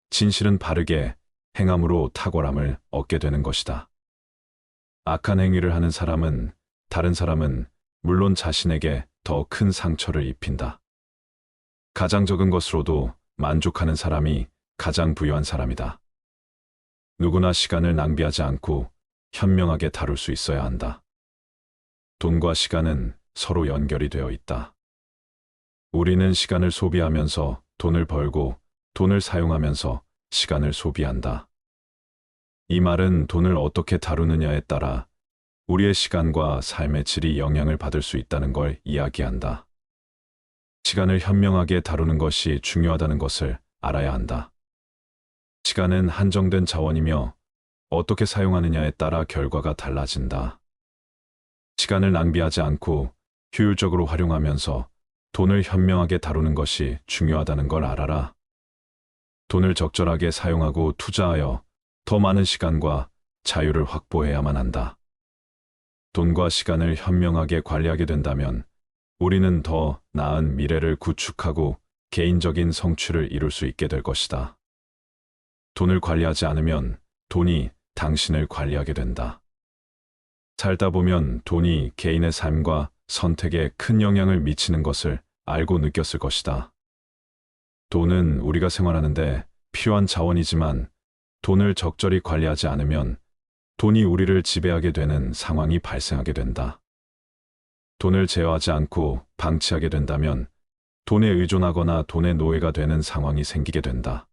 진실은 바르게 행함으로 탁월함을 얻게 되는 것이다. 악한 행위를 하는 사람은 다른 사람은 물론 자신에게 더 큰 상처를 입힌다. 가장 적은 것으로도 만족하는 사람이 가장 부유한 사람이다. 누구나 시간을 낭비하지 않고 현명하게 다룰 수 있어야 한다. 돈과 시간은 서로 연결이 되어 있다. 우리는 시간을 소비하면서 돈을 벌고 돈을 사용하면서 시간을 소비한다. 이 말은 돈을 어떻게 다루느냐에 따라 우리의 시간과 삶의 질이 영향을 받을 수 있다는 걸 이야기한다. 시간을 현명하게 다루는 것이 중요하다는 것을 알아야 한다. 시간은 한정된 자원이며 어떻게 사용하느냐에 따라 결과가 달라진다. 시간을 낭비하지 않고 효율적으로 활용하면서 돈을 현명하게 다루는 것이 중요하다는 걸 알아라. 돈을 적절하게 사용하고 투자하여 더 많은 시간과 자유를 확보해야만 한다. 돈과 시간을 현명하게 관리하게 된다면 우리는 더 나은 미래를 구축하고 개인적인 성취를 이룰 수 있게 될 것이다. 돈을 관리하지 않으면 돈이 당신을 관리하게 된다. 살다 보면 돈이 개인의 삶과 선택에 큰 영향을 미치는 것을 알고 느꼈을 것이다. 돈은 우리가 생활하는데 필요한 자원이지만 돈을 적절히 관리하지 않으면 돈이 우리를 지배하게 되는 상황이 발생하게 된다. 돈을 제어하지 않고 방치하게 된다면 돈에 의존하거나 돈의 노예가 되는 상황이 생기게 된다.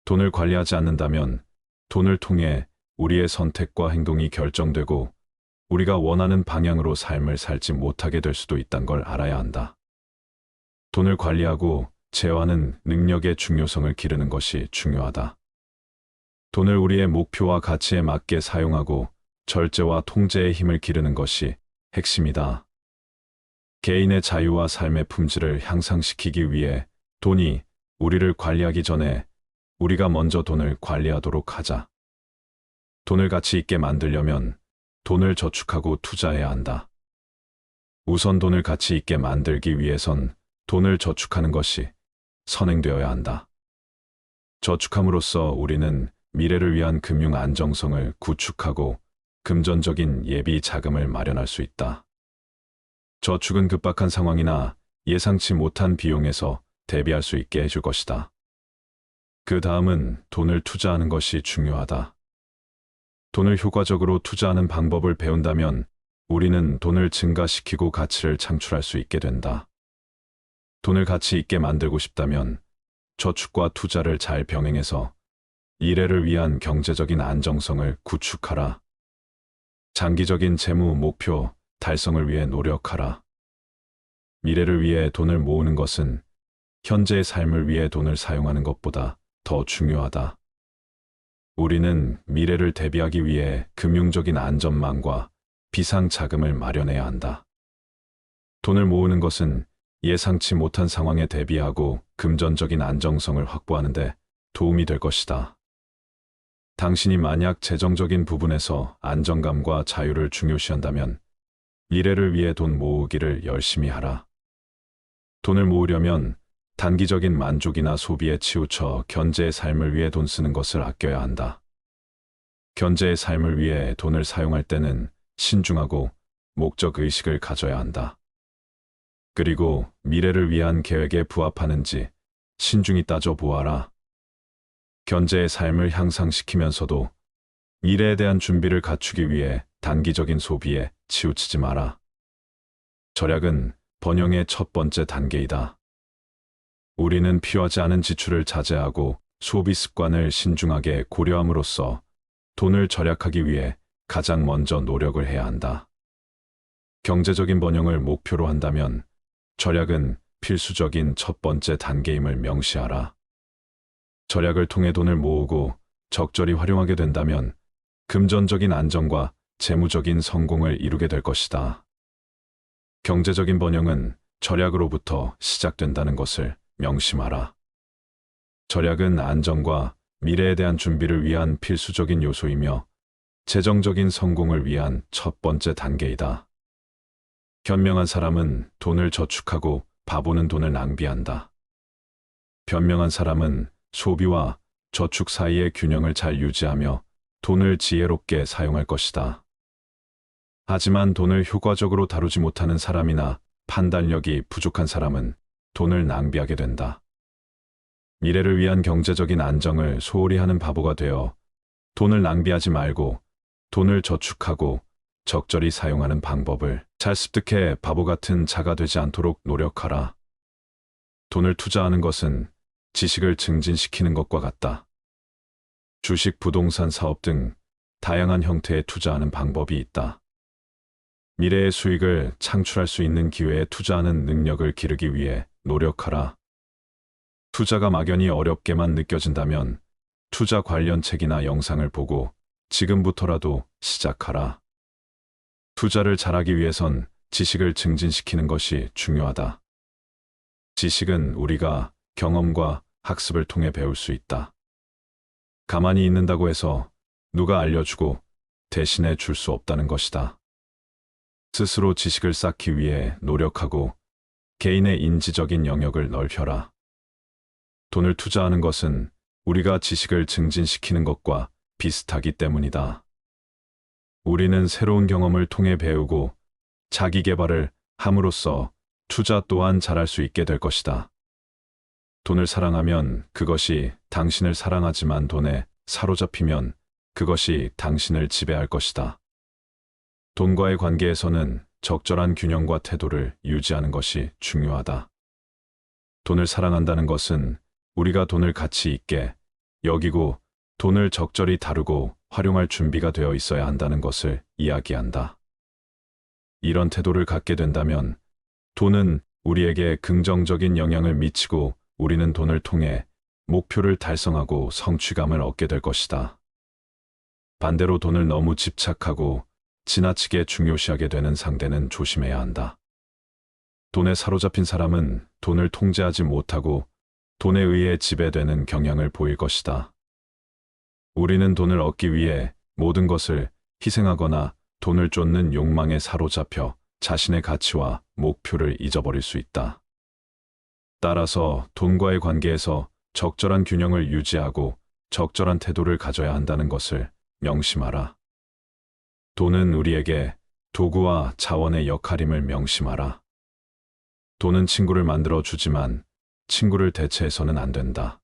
돈을 관리하지 않는다면 돈을 통해 우리의 선택과 행동이 결정되고 우리가 원하는 방향으로 삶을 살지 못하게 될 수도 있다는 걸 알아야 한다. 돈을 관리하고 제어하는 능력의 중요성을 기르는 것이 중요하다. 돈을 우리의 목표와 가치에 맞게 사용하고 절제와 통제의 힘을 기르는 것이 핵심이다. 개인의 자유와 삶의 품질을 향상시키기 위해 돈이 우리를 관리하기 전에 우리가 먼저 돈을 관리하도록 하자. 돈을 가치 있게 만들려면 돈을 저축하고 투자해야 한다. 우선 돈을 가치 있게 만들기 위해선 돈을 저축하는 것이 선행되어야 한다. 저축함으로써 우리는 미래를 위한 금융 안정성을 구축하고 금전적인 예비 자금을 마련할 수 있다. 저축은 급박한 상황이나 예상치 못한 비용에서 대비할 수 있게 해줄 것이다. 그 다음은 돈을 투자하는 것이 중요하다. 돈을 효과적으로 투자하는 방법을 배운다면 우리는 돈을 증가시키고 가치를 창출할 수 있게 된다. 돈을 가치 있게 만들고 싶다면 저축과 투자를 잘 병행해서 미래를 위한 경제적인 안정성을 구축하라. 장기적인 재무 목표 달성을 위해 노력하라. 미래를 위해 돈을 모으는 것은 현재의 삶을 위해 돈을 사용하는 것보다 더 중요하다. 우리는 미래를 대비하기 위해 금융적인 안전망과 비상 자금을 마련해야 한다. 돈을 모으는 것은 예상치 못한 상황에 대비하고 금전적인 안정성을 확보하는 데 도움이 될 것이다. 당신이 만약 재정적인 부분에서 안정감과 자유를 중요시한다면 미래를 위해 돈 모으기를 열심히 하라. 돈을 모으려면 단기적인 만족이나 소비에 치우쳐 견제의 삶을 위해 돈 쓰는 것을 아껴야 한다. 견제의 삶을 위해 돈을 사용할 때는 신중하고 목적의식을 가져야 한다. 그리고 미래를 위한 계획에 부합하는지 신중히 따져보아라. 견제의 삶을 향상시키면서도 미래에 대한 준비를 갖추기 위해 단기적인 소비에 치우치지 마라. 절약은 번영의 첫 번째 단계이다. 우리는 필요하지 않은 지출을 자제하고 소비 습관을 신중하게 고려함으로써 돈을 절약하기 위해 가장 먼저 노력을 해야 한다. 경제적인 번영을 목표로 한다면 절약은 필수적인 첫 번째 단계임을 명시하라. 절약을 통해 돈을 모으고 적절히 활용하게 된다면 금전적인 안정과 재무적인 성공을 이루게 될 것이다. 경제적인 번영은 절약으로부터 시작된다는 것을 명심하라. 절약은 안정과 미래에 대한 준비를 위한 필수적인 요소이며 재정적인 성공을 위한 첫 번째 단계이다. 현명한 사람은 돈을 저축하고 바보는 돈을 낭비한다. 현명한 사람은 소비와 저축 사이의 균형을 잘 유지하며 돈을 지혜롭게 사용할 것이다. 하지만 돈을 효과적으로 다루지 못하는 사람이나 판단력이 부족한 사람은 돈을 낭비하게 된다. 미래를 위한 경제적인 안정을 소홀히 하는 바보가 되어 돈을 낭비하지 말고 돈을 저축하고 적절히 사용하는 방법을 잘 습득해 바보 같은 자가 되지 않도록 노력하라. 돈을 투자하는 것은 지식을 증진시키는 것과 같다. 주식, 부동산 사업 등 다양한 형태의 투자하는 방법이 있다. 미래의 수익을 창출할 수 있는 기회에 투자하는 능력을 기르기 위해 노력하라. 투자가 막연히 어렵게만 느껴진다면 투자 관련 책이나 영상을 보고 지금부터라도 시작하라. 투자를 잘하기 위해선 지식을 증진시키는 것이 중요하다. 지식은 우리가 경험과 학습을 통해 배울 수 있다. 가만히 있는다고 해서 누가 알려주고 대신해 줄 수 없다는 것이다. 스스로 지식을 쌓기 위해 노력하고 개인의 인지적인 영역을 넓혀라. 돈을 투자하는 것은 우리가 지식을 증진시키는 것과 비슷하기 때문이다. 우리는 새로운 경험을 통해 배우고 자기 개발을 함으로써 투자 또한 잘할 수 있게 될 것이다. 돈을 사랑하면 그것이 당신을 사랑하지만 돈에 사로잡히면 그것이 당신을 지배할 것이다. 돈과의 관계에서는 적절한 균형과 태도를 유지하는 것이 중요하다. 돈을 사랑한다는 것은 우리가 돈을 가치 있게 여기고 돈을 적절히 다루고 활용할 준비가 되어 있어야 한다는 것을 이야기한다. 이런 태도를 갖게 된다면 돈은 우리에게 긍정적인 영향을 미치고 우리는 돈을 통해 목표를 달성하고 성취감을 얻게 될 것이다. 반대로 돈을 너무 집착하고 지나치게 중요시하게 되는 상대는 조심해야 한다. 돈에 사로잡힌 사람은 돈을 통제하지 못하고 돈에 의해 지배되는 경향을 보일 것이다. 우리는 돈을 얻기 위해 모든 것을 희생하거나 돈을 쫓는 욕망에 사로잡혀 자신의 가치와 목표를 잊어버릴 수 있다. 따라서 돈과의 관계에서 적절한 균형을 유지하고 적절한 태도를 가져야 한다는 것을 명심하라. 돈은 우리에게 도구와 자원의 역할임을 명심하라. 돈은 친구를 만들어 주지만 친구를 대체해서는 안 된다.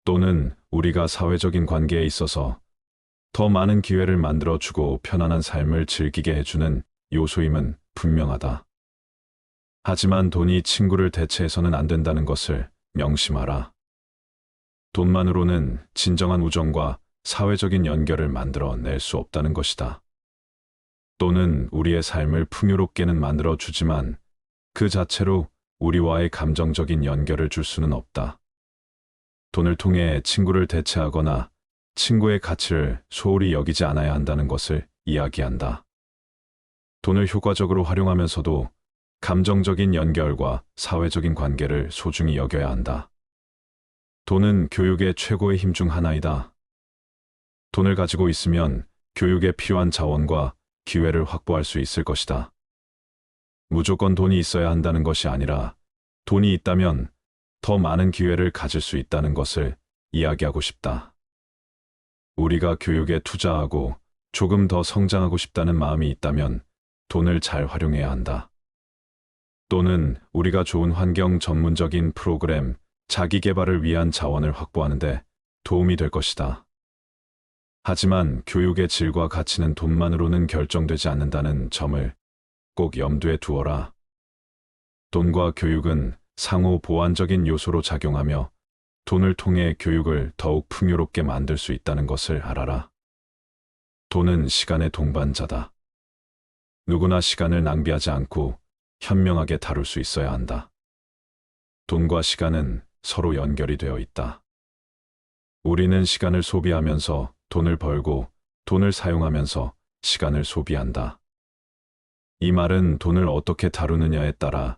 돈은 우리가 사회적인 관계에 있어서 더 많은 기회를 만들어 주고 편안한 삶을 즐기게 해주는 요소임은 분명하다. 하지만 돈이 친구를 대체해서는 안 된다는 것을 명심하라. 돈만으로는 진정한 우정과 사회적인 연결을 만들어 낼 수 없다는 것이다. 돈은 우리의 삶을 풍요롭게는 만들어 주지만 그 자체로 우리와의 감정적인 연결을 줄 수는 없다. 돈을 통해 친구를 대체하거나 친구의 가치를 소홀히 여기지 않아야 한다는 것을 이야기한다. 돈을 효과적으로 활용하면서도 감정적인 연결과 사회적인 관계를 소중히 여겨야 한다. 돈은 교육의 최고의 힘 중 하나이다. 돈을 가지고 있으면 교육에 필요한 자원과 기회를 확보할 수 있을 것이다. 무조건 돈이 있어야 한다는 것이 아니라 돈이 있다면 더 많은 기회를 가질 수 있다는 것을 이야기하고 싶다. 우리가 교육에 투자하고 조금 더 성장하고 싶다는 마음이 있다면 돈을 잘 활용해야 한다. 또는 우리가 좋은 환경 전문적인 프로그램, 자기 개발을 위한 자원을 확보하는 데 도움이 될 것이다. 하지만 교육의 질과 가치는 돈만으로는 결정되지 않는다는 점을 꼭 염두에 두어라. 돈과 교육은 상호 보완적인 요소로 작용하며 돈을 통해 교육을 더욱 풍요롭게 만들 수 있다는 것을 알아라. 돈은 시간의 동반자다. 누구나 시간을 낭비하지 않고 현명하게 다룰 수 있어야 한다. 돈과 시간은 서로 연결이 되어 있다. 우리는 시간을 소비하면서 돈을 벌고 돈을 사용하면서 시간을 소비한다. 이 말은 돈을 어떻게 다루느냐에 따라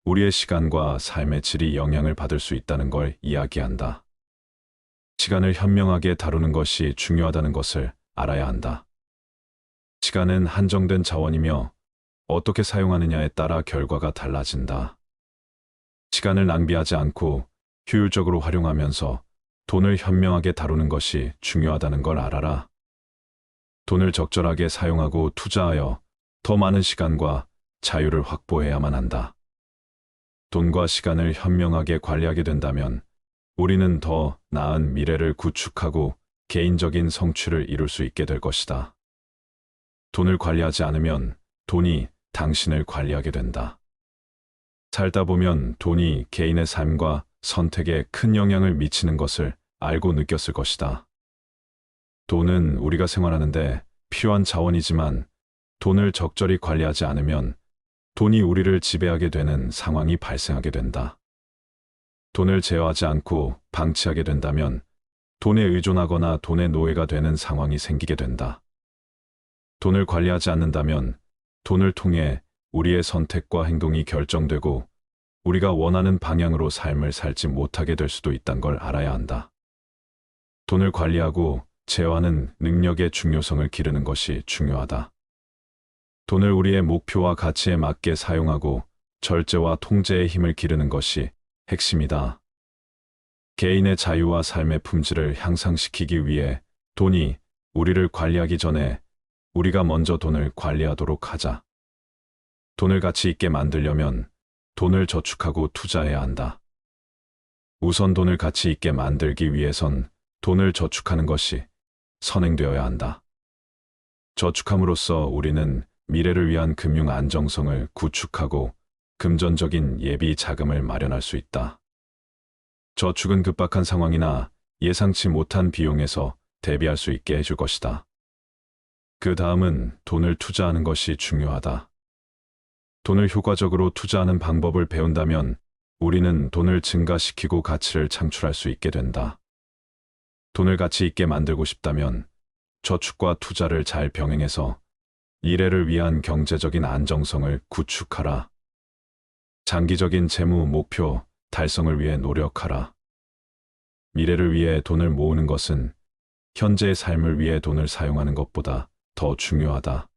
우리의 시간과 삶의 질이 영향을 받을 수 있다는 걸 이야기한다. 시간을 현명하게 다루는 것이 중요하다는 것을 알아야 한다. 시간은 한정된 자원이며 어떻게 사용하느냐에 따라 결과가 달라진다. 시간을 낭비하지 않고 효율적으로 활용하면서 돈을 현명하게 다루는 것이 중요하다는 걸 알아라. 돈을 적절하게 사용하고 투자하여 더 많은 시간과 자유를 확보해야만 한다. 돈과 시간을 현명하게 관리하게 된다면 우리는 더 나은 미래를 구축하고 개인적인 성취를 이룰 수 있게 될 것이다. 돈을 관리하지 않으면 돈이 당신을 관리하게 된다. 살다 보면 돈이 개인의 삶과 선택에 큰 영향을 미치는 것을 알고 느꼈을 것이다. 돈은 우리가 생활하는데 필요한 자원이지만 돈을 적절히 관리하지 않으면 돈이 우리를 지배하게 되는 상황이 발생하게 된다. 돈을 제어하지 않고 방치하게 된다면 돈에 의존하거나 돈의 노예가 되는 상황이 생기게 된다. 돈을 관리하지 않는다면 돈을 통해 우리의 선택과 행동이 결정되고 우리가 원하는 방향으로 삶을 살지 못하게 될 수도 있다는 걸 알아야 한다. 돈을 관리하고 제어하는 능력의 중요성을 기르는 것이 중요하다. 돈을 우리의 목표와 가치에 맞게 사용하고 절제와 통제의 힘을 기르는 것이 핵심이다. 개인의 자유와 삶의 품질을 향상시키기 위해 돈이 우리를 관리하기 전에 우리가 먼저 돈을 관리하도록 하자. 돈을 가치 있게 만들려면 돈을 저축하고 투자해야 한다. 우선 돈을 가치 있게 만들기 위해선 돈을 저축하는 것이 선행되어야 한다. 저축함으로써 우리는 미래를 위한 금융 안정성을 구축하고 금전적인 예비 자금을 마련할 수 있다. 저축은 급박한 상황이나 예상치 못한 비용에서 대비할 수 있게 해줄 것이다. 그 다음은 돈을 투자하는 것이 중요하다. 돈을 효과적으로 투자하는 방법을 배운다면 우리는 돈을 증가시키고 가치를 창출할 수 있게 된다. 돈을 가치 있게 만들고 싶다면 저축과 투자를 잘 병행해서 미래를 위한 경제적인 안정성을 구축하라. 장기적인 재무 목표 달성을 위해 노력하라. 미래를 위해 돈을 모으는 것은 현재의 삶을 위해 돈을 사용하는 것보다 더 중요하다.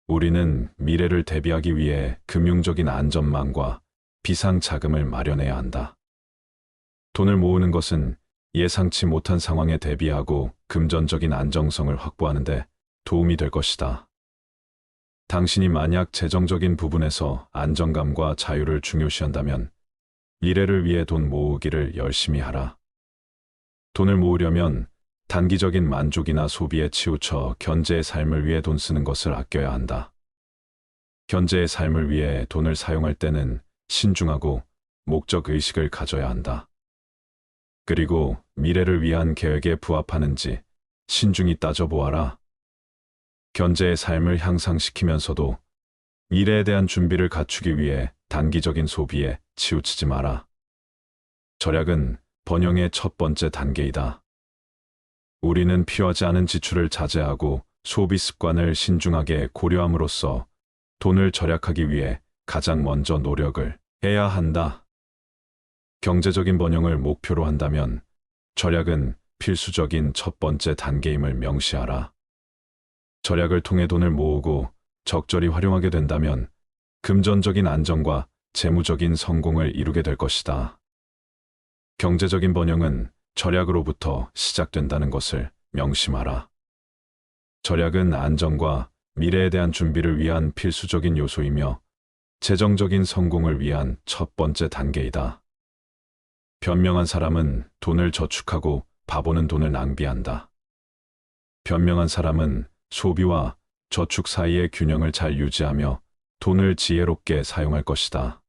우리는 미래를 대비하기 위해 금융적인 안전망과 비상 자금을 마련해야 한다. 돈을 모으는 것은 예상치 못한 상황에 대비하고 금전적인 안정성을 확보하는 데 도움이 될 것이다. 당신이 만약 재정적인 부분에서 안정감과 자유를 중요시한다면 미래를 위해 돈 모으기를 열심히 하라. 돈을 모으려면 단기적인 만족이나 소비에 치우쳐 현재의 삶을 위해 돈 쓰는 것을 아껴야 한다. 현재의 삶을 위해 돈을 사용할 때는 신중하고 목적 의식을 가져야 한다. 그리고 미래를 위한 계획에 부합하는지 신중히 따져보아라. 현재의 삶을 향상시키면서도 미래에 대한 준비를 갖추기 위해 단기적인 소비에 치우치지 마라. 절약은 번영의 첫 번째 단계이다. 우리는 필요하지 않은 지출을 자제하고 소비 습관을 신중하게 고려함으로써 돈을 절약하기 위해 가장 먼저 노력을 해야 한다. 경제적인 번영을 목표로 한다면 절약은 필수적인 첫 번째 단계임을 명시하라. 절약을 통해 돈을 모으고 적절히 활용하게 된다면 금전적인 안정과 재무적인 성공을 이루게 될 것이다. 경제적인 번영은 절약으로부터 시작된다는 것을 명심하라. 절약은 안정과 미래에 대한 준비를 위한 필수적인 요소이며 재정적인 성공을 위한 첫 번째 단계이다. 변명한 사람은 돈을 저축하고 바보는 돈을 낭비한다. 변명한 사람은 소비와 저축 사이의 균형을 잘 유지하며 돈을 지혜롭게 사용할 것이다.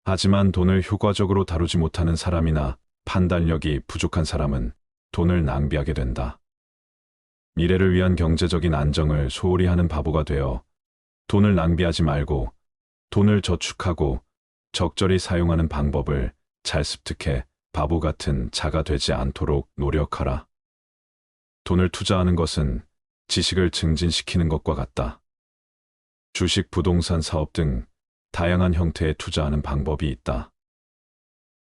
하지만 돈을 효과적으로 다루지 못하는 사람이나 판단력이 부족한 사람은 돈을 낭비하게 된다. 미래를 위한 경제적인 안정을 소홀히 하는 바보가 되어 돈을 낭비하지 말고 돈을 저축하고 적절히 사용하는 방법을 잘 습득해 바보 같은 자가 되지 않도록 노력하라. 돈을 투자하는 것은 지식을 증진시키는 것과 같다. 주식, 부동산 사업 등 다양한 형태의 투자하는 방법이 있다.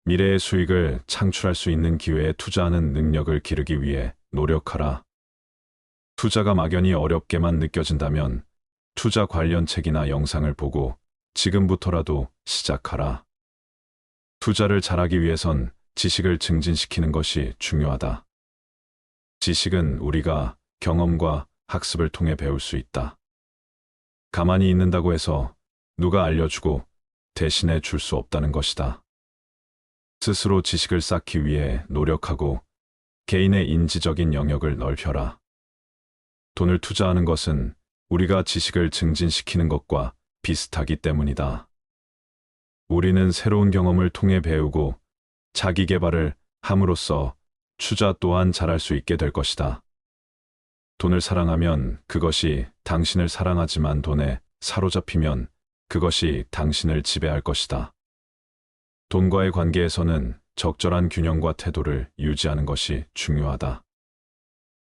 미래의 수익을 창출할 수 있는 기회에 투자하는 능력을 기르기 위해 노력하라. 투자가 막연히 어렵게만 느껴진다면 투자 관련 책이나 영상을 보고 지금부터라도 시작하라. 투자를 잘하기 위해선 지식을 증진시키는 것이 중요하다. 지식은 우리가 경험과 학습을 통해 배울 수 있다. 가만히 있는다고 해서 누가 알려주고 대신해 줄 수 없다는 것이다. 스스로 지식을 쌓기 위해 노력하고 개인의 인지적인 영역을 넓혀라. 돈을 투자하는 것은 우리가 지식을 증진시키는 것과 비슷하기 때문이다. 우리는 새로운 경험을 통해 배우고 자기 개발을 함으로써 투자 또한 잘할 수 있게 될 것이다. 돈을 사랑하면 그것이 당신을 사랑하지만 돈에 사로잡히면 그것이 당신을 지배할 것이다. 돈과의 관계에서는 적절한 균형과 태도를 유지하는 것이 중요하다.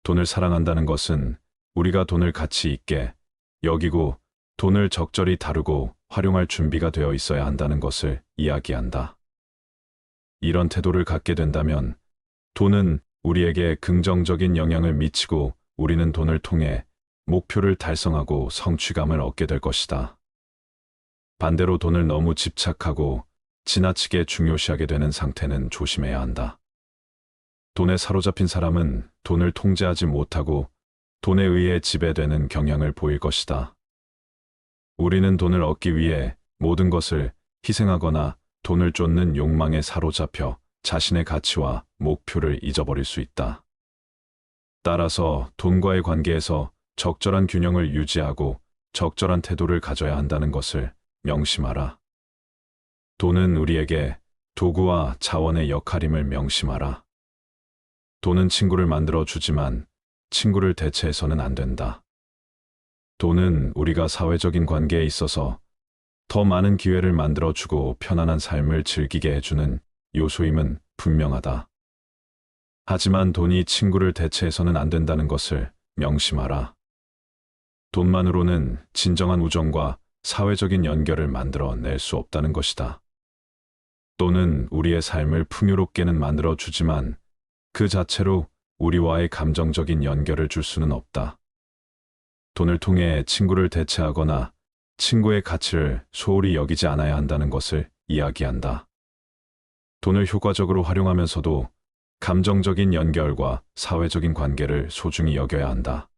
돈을 사랑한다는 것은 우리가 돈을 가치 있게 여기고 돈을 적절히 다루고 활용할 준비가 되어 있어야 한다는 것을 이야기한다. 이런 태도를 갖게 된다면 돈은 우리에게 긍정적인 영향을 미치고 우리는 돈을 통해 목표를 달성하고 성취감을 얻게 될 것이다. 반대로 돈을 너무 집착하고 지나치게 중요시하게 되는 상태는 조심해야 한다. 돈에 사로잡힌 사람은 돈을 통제하지 못하고 돈에 의해 지배되는 경향을 보일 것이다. 우리는 돈을 얻기 위해 모든 것을 희생하거나 돈을 쫓는 욕망에 사로잡혀 자신의 가치와 목표를 잊어버릴 수 있다. 따라서 돈과의 관계에서 적절한 균형을 유지하고 적절한 태도를 가져야 한다는 것을 명심하라. 돈은 우리에게 도구와 자원의 역할임을 명심하라. 돈은 친구를 만들어 주지만 친구를 대체해서는 안 된다. 돈은 우리가 사회적인 관계에 있어서 더 많은 기회를 만들어 주고 편안한 삶을 즐기게 해주는 요소임은 분명하다. 하지만 돈이 친구를 대체해서는 안 된다는 것을 명심하라. 돈만으로는 진정한 우정과 사회적인 연결을 만들어 낼 수 없다는 것이다. 돈은 우리의 삶을 풍요롭게는 만들어 주지만 그 자체로 우리와의 감정적인 연결을 줄 수는 없다. 돈을 통해 친구를 대체하거나 친구의 가치를 소홀히 여기지 않아야 한다는 것을 이야기한다. 돈을 효과적으로 활용하면서도 감정적인 연결과 사회적인 관계를 소중히 여겨야 한다.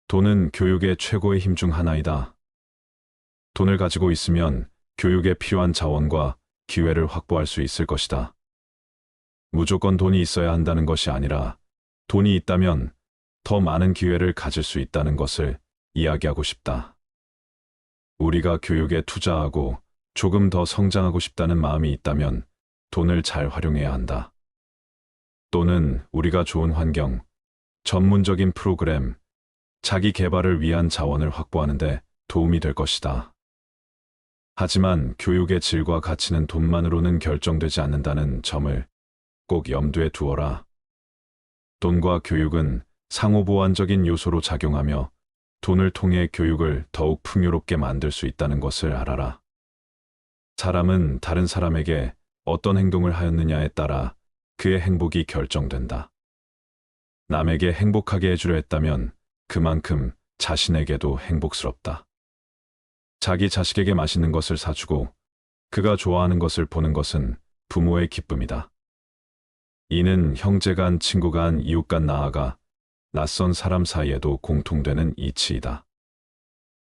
돈은 교육의 최고의 힘 중 하나이다. 돈을 가지고 있으면 교육에 필요한 자원과 기회를 확보할 수 있을 것이다. 무조건 돈이 있어야 한다는 것이 아니라 돈이 있다면 더 많은 기회를 가질 수 있다는 것을 이야기하고 싶다. 우리가 교육에 투자하고 조금 더 성장하고 싶다는 마음이 있다면 돈을 잘 활용해야 한다. 돈은 우리가 좋은 환경, 전문적인 프로그램, 자기 개발을 위한 자원을 확보하는데 도움이 될 것이다. 하지만 교육의 질과 가치는 돈만으로는 결정되지 않는다는 점을 꼭 염두에 두어라. 돈과 교육은 상호보완적인 요소로 작용하며 돈을 통해 교육을 더욱 풍요롭게 만들 수 있다는 것을 알아라. 사람은 다른 사람에게 어떤 행동을 하였느냐에 따라 그의 행복이 결정된다. 남에게 행복하게 해주려 했다면 그만큼 자신에게도 행복스럽다. 자기 자식에게 맛있는 것을 사주고 그가 좋아하는 것을 보는 것은 부모의 기쁨이다. 이는 형제 간, 친구 간, 이웃 간, 나아가 낯선 사람 사이에도 공통되는 이치이다.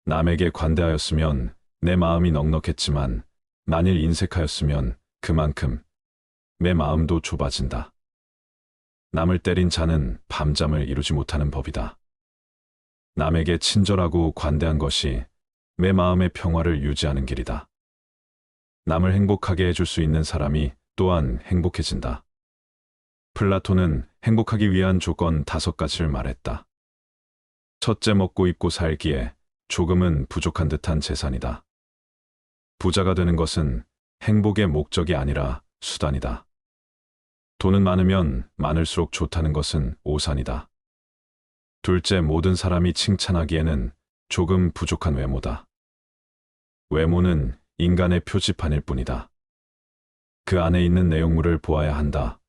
남에게 관대하였으면 내 마음이 넉넉했지만 만일 인색하였으면 그만큼 내 마음도 좁아진다. 남을 때린 자는 밤잠을 이루지 못하는 법이다. 남에게 친절하고 관대한 것이 내 마음의 평화를 유지하는 길이다. 남을 행복하게 해줄 수 있는 사람이 또한 행복해진다. 플라톤은 행복하기 위한 조건 5가지를 말했다. 첫째, 먹고 입고 살기에 조금은 부족한 듯한 재산이다. 부자가 되는 것은 행복의 목적이 아니라 수단이다. 돈은 많으면 많을수록 좋다는 것은 오산이다. 둘째, 모든 사람이 칭찬하기에는 조금 부족한 외모다. 외모는 인간의 표지판일 뿐이다. 그 안에 있는 내용물을 보아야 한다.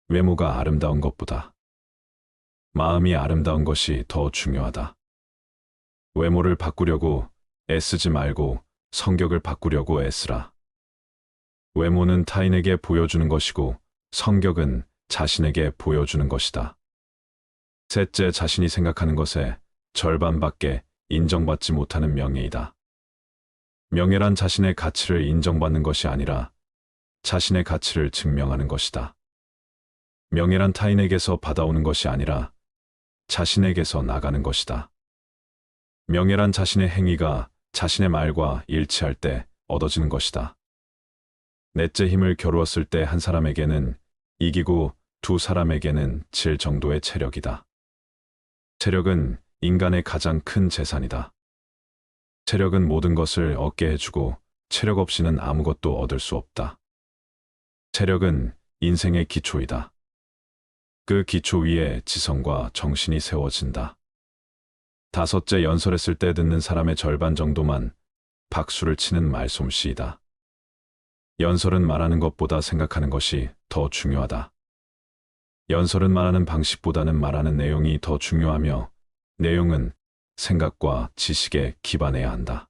외모가 아름다운 것보다 마음이 아름다운 것이 더 중요하다. 외모를 바꾸려고 애쓰지 말고 성격을 바꾸려고 애쓰라. 외모는 타인에게 보여주는 것이고 성격은 자신에게 보여주는 것이다. 셋째, 자신이 생각하는 것의 절반밖에 인정받지 못하는 명예이다. 명예란 자신의 가치를 인정받는 것이 아니라 자신의 가치를 증명하는 것이다. 명예란 타인에게서 받아오는 것이 아니라 자신에게서 나가는 것이다. 명예란 자신의 행위가 자신의 말과 일치할 때 얻어지는 것이다. 넷째, 힘을 겨루었을 때 한 사람에게는 이기고 두 사람에게는 질 정도의 체력이다. 체력은 인간의 가장 큰 재산이다. 체력은 모든 것을 얻게 해주고 체력 없이는 아무것도 얻을 수 없다. 체력은 인생의 기초이다. 그 기초 위에 지성과 정신이 세워진다. 다섯째, 연설했을 때 듣는 사람의 절반 정도만 박수를 치는 말솜씨이다. 연설은 말하는 것보다 생각하는 것이 더 중요하다. 연설은 말하는 방식보다는 말하는 내용이 더 중요하며 내용은 생각과 지식에 기반해야 한다.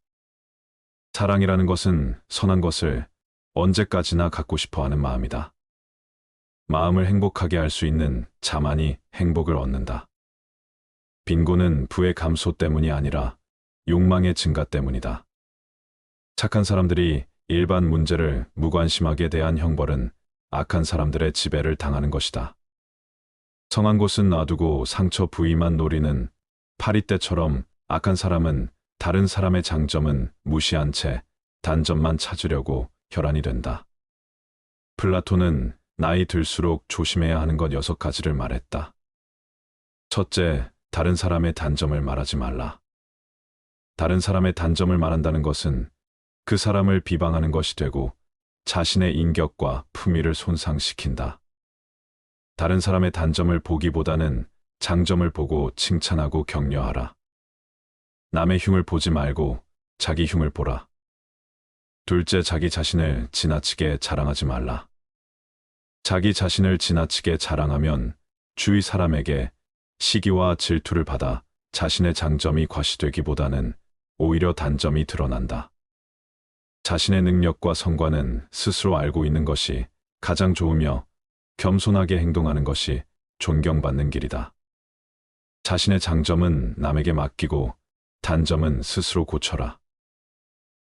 사랑이라는 것은 선한 것을 언제까지나 갖고 싶어 하는 마음이다. 마음을 행복하게 할 수 있는 자만이 행복을 얻는다. 빈곤은 부의 감소 때문이 아니라 욕망의 증가 때문이다. 착한 사람들이 일반 문제를 무관심하게 대한 형벌은 악한 사람들의 지배를 당하는 것이다. 성한 곳은 놔두고 상처 부위만 노리는 파리떼처럼 악한 사람은 다른 사람의 장점은 무시한 채 단점만 찾으려고 혈안이 된다. 플라톤은 나이 들수록 조심해야 하는 것 6가지를 말했다. 첫째, 다른 사람의 단점을 말하지 말라. 다른 사람의 단점을 말한다는 것은 그 사람을 비방하는 것이 되고 자신의 인격과 품위를 손상시킨다. 다른 사람의 단점을 보기보다는 장점을 보고 칭찬하고 격려하라. 남의 흉을 보지 말고 자기 흉을 보라. 둘째, 자기 자신을 지나치게 자랑하지 말라. 자기 자신을 지나치게 자랑하면 주위 사람에게 시기와 질투를 받아 자신의 장점이 과시되기보다는 오히려 단점이 드러난다. 자신의 능력과 성과는 스스로 알고 있는 것이 가장 좋으며 겸손하게 행동하는 것이 존경받는 길이다. 자신의 장점은 남에게 맡기고 단점은 스스로 고쳐라.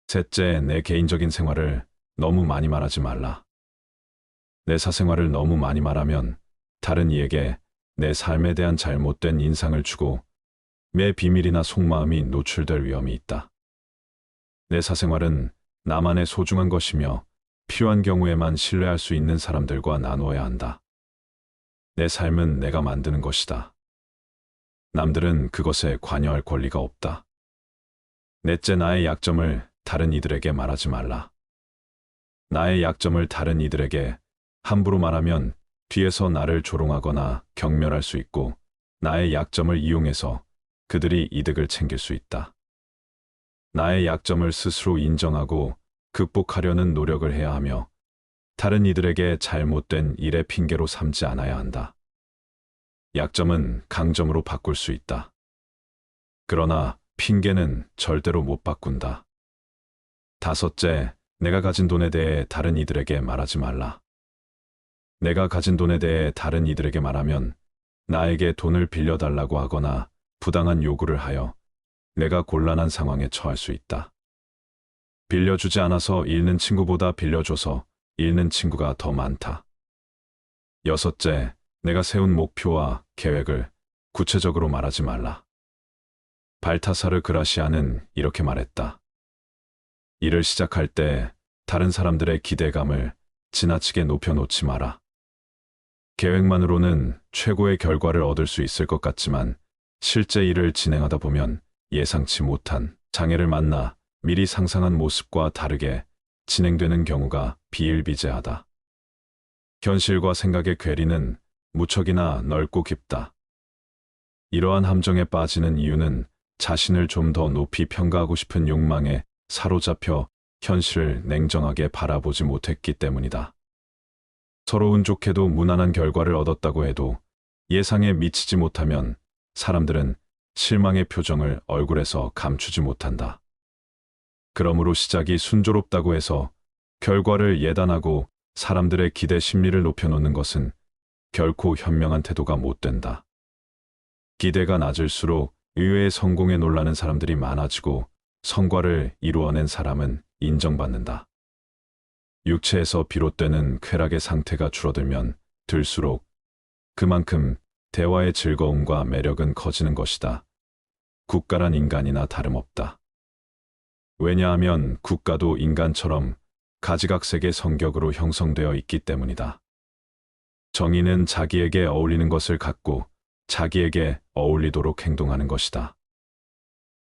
셋째, 내 개인적인 생활을 너무 많이 말하지 말라. 내 사생활을 너무 많이 말하면 다른 이에게 내 삶에 대한 잘못된 인상을 주고 내 비밀이나 속마음이 노출될 위험이 있다. 내 사생활은 나만의 소중한 것이며 필요한 경우에만 신뢰할 수 있는 사람들과 나누어야 한다. 내 삶은 내가 만드는 것이다. 남들은 그것에 관여할 권리가 없다. 넷째, 나의 약점을 다른 이들에게 말하지 말라. 나의 약점을 다른 이들에게 함부로 말하면 뒤에서 나를 조롱하거나 경멸할 수 있고 나의 약점을 이용해서 그들이 이득을 챙길 수 있다. 나의 약점을 스스로 인정하고 극복하려는 노력을 해야 하며 다른 이들에게 잘못된 일의 핑계로 삼지 않아야 한다. 약점은 강점으로 바꿀 수 있다. 그러나 핑계는 절대로 못 바꾼다. 다섯째, 내가 가진 돈에 대해 다른 이들에게 말하지 말라. 내가 가진 돈에 대해 다른 이들에게 말하면 나에게 돈을 빌려달라고 하거나 부당한 요구를 하여 내가 곤란한 상황에 처할 수 있다. 빌려주지 않아서 잃는 친구보다 빌려줘서 잃는 친구가 더 많다. 여섯째, 내가 세운 목표와 계획을 구체적으로 말하지 말라. 발타사르 그라시아는 이렇게 말했다. 일을 시작할 때 다른 사람들의 기대감을 지나치게 높여놓지 마라. 계획만으로는 최고의 결과를 얻을 수 있을 것 같지만 실제 일을 진행하다 보면 예상치 못한 장애를 만나 미리 상상한 모습과 다르게 진행되는 경우가 비일비재하다. 현실과 생각의 괴리는 무척이나 넓고 깊다. 이러한 함정에 빠지는 이유는 자신을 좀 더 높이 평가하고 싶은 욕망에 사로잡혀 현실을 냉정하게 바라보지 못했기 때문이다. 서로 운 좋게도 무난한 결과를 얻었다고 해도 예상에 미치지 못하면 사람들은 실망의 표정을 얼굴에서 감추지 못한다. 그러므로 시작이 순조롭다고 해서 결과를 예단하고 사람들의 기대 심리를 높여놓는 것은 결코 현명한 태도가 못 된다. 기대가 낮을수록 의외의 성공에 놀라는 사람들이 많아지고 성과를 이루어낸 사람은 인정받는다. 육체에서 비롯되는 쾌락의 상태가 줄어들면 들수록 그만큼 대화의 즐거움과 매력은 커지는 것이다. 국가란 인간이나 다름없다. 왜냐하면 국가도 인간처럼 가지각색의 성격으로 형성되어 있기 때문이다. 정의는 자기에게 어울리는 것을 갖고 자기에게 어울리도록 행동하는 것이다.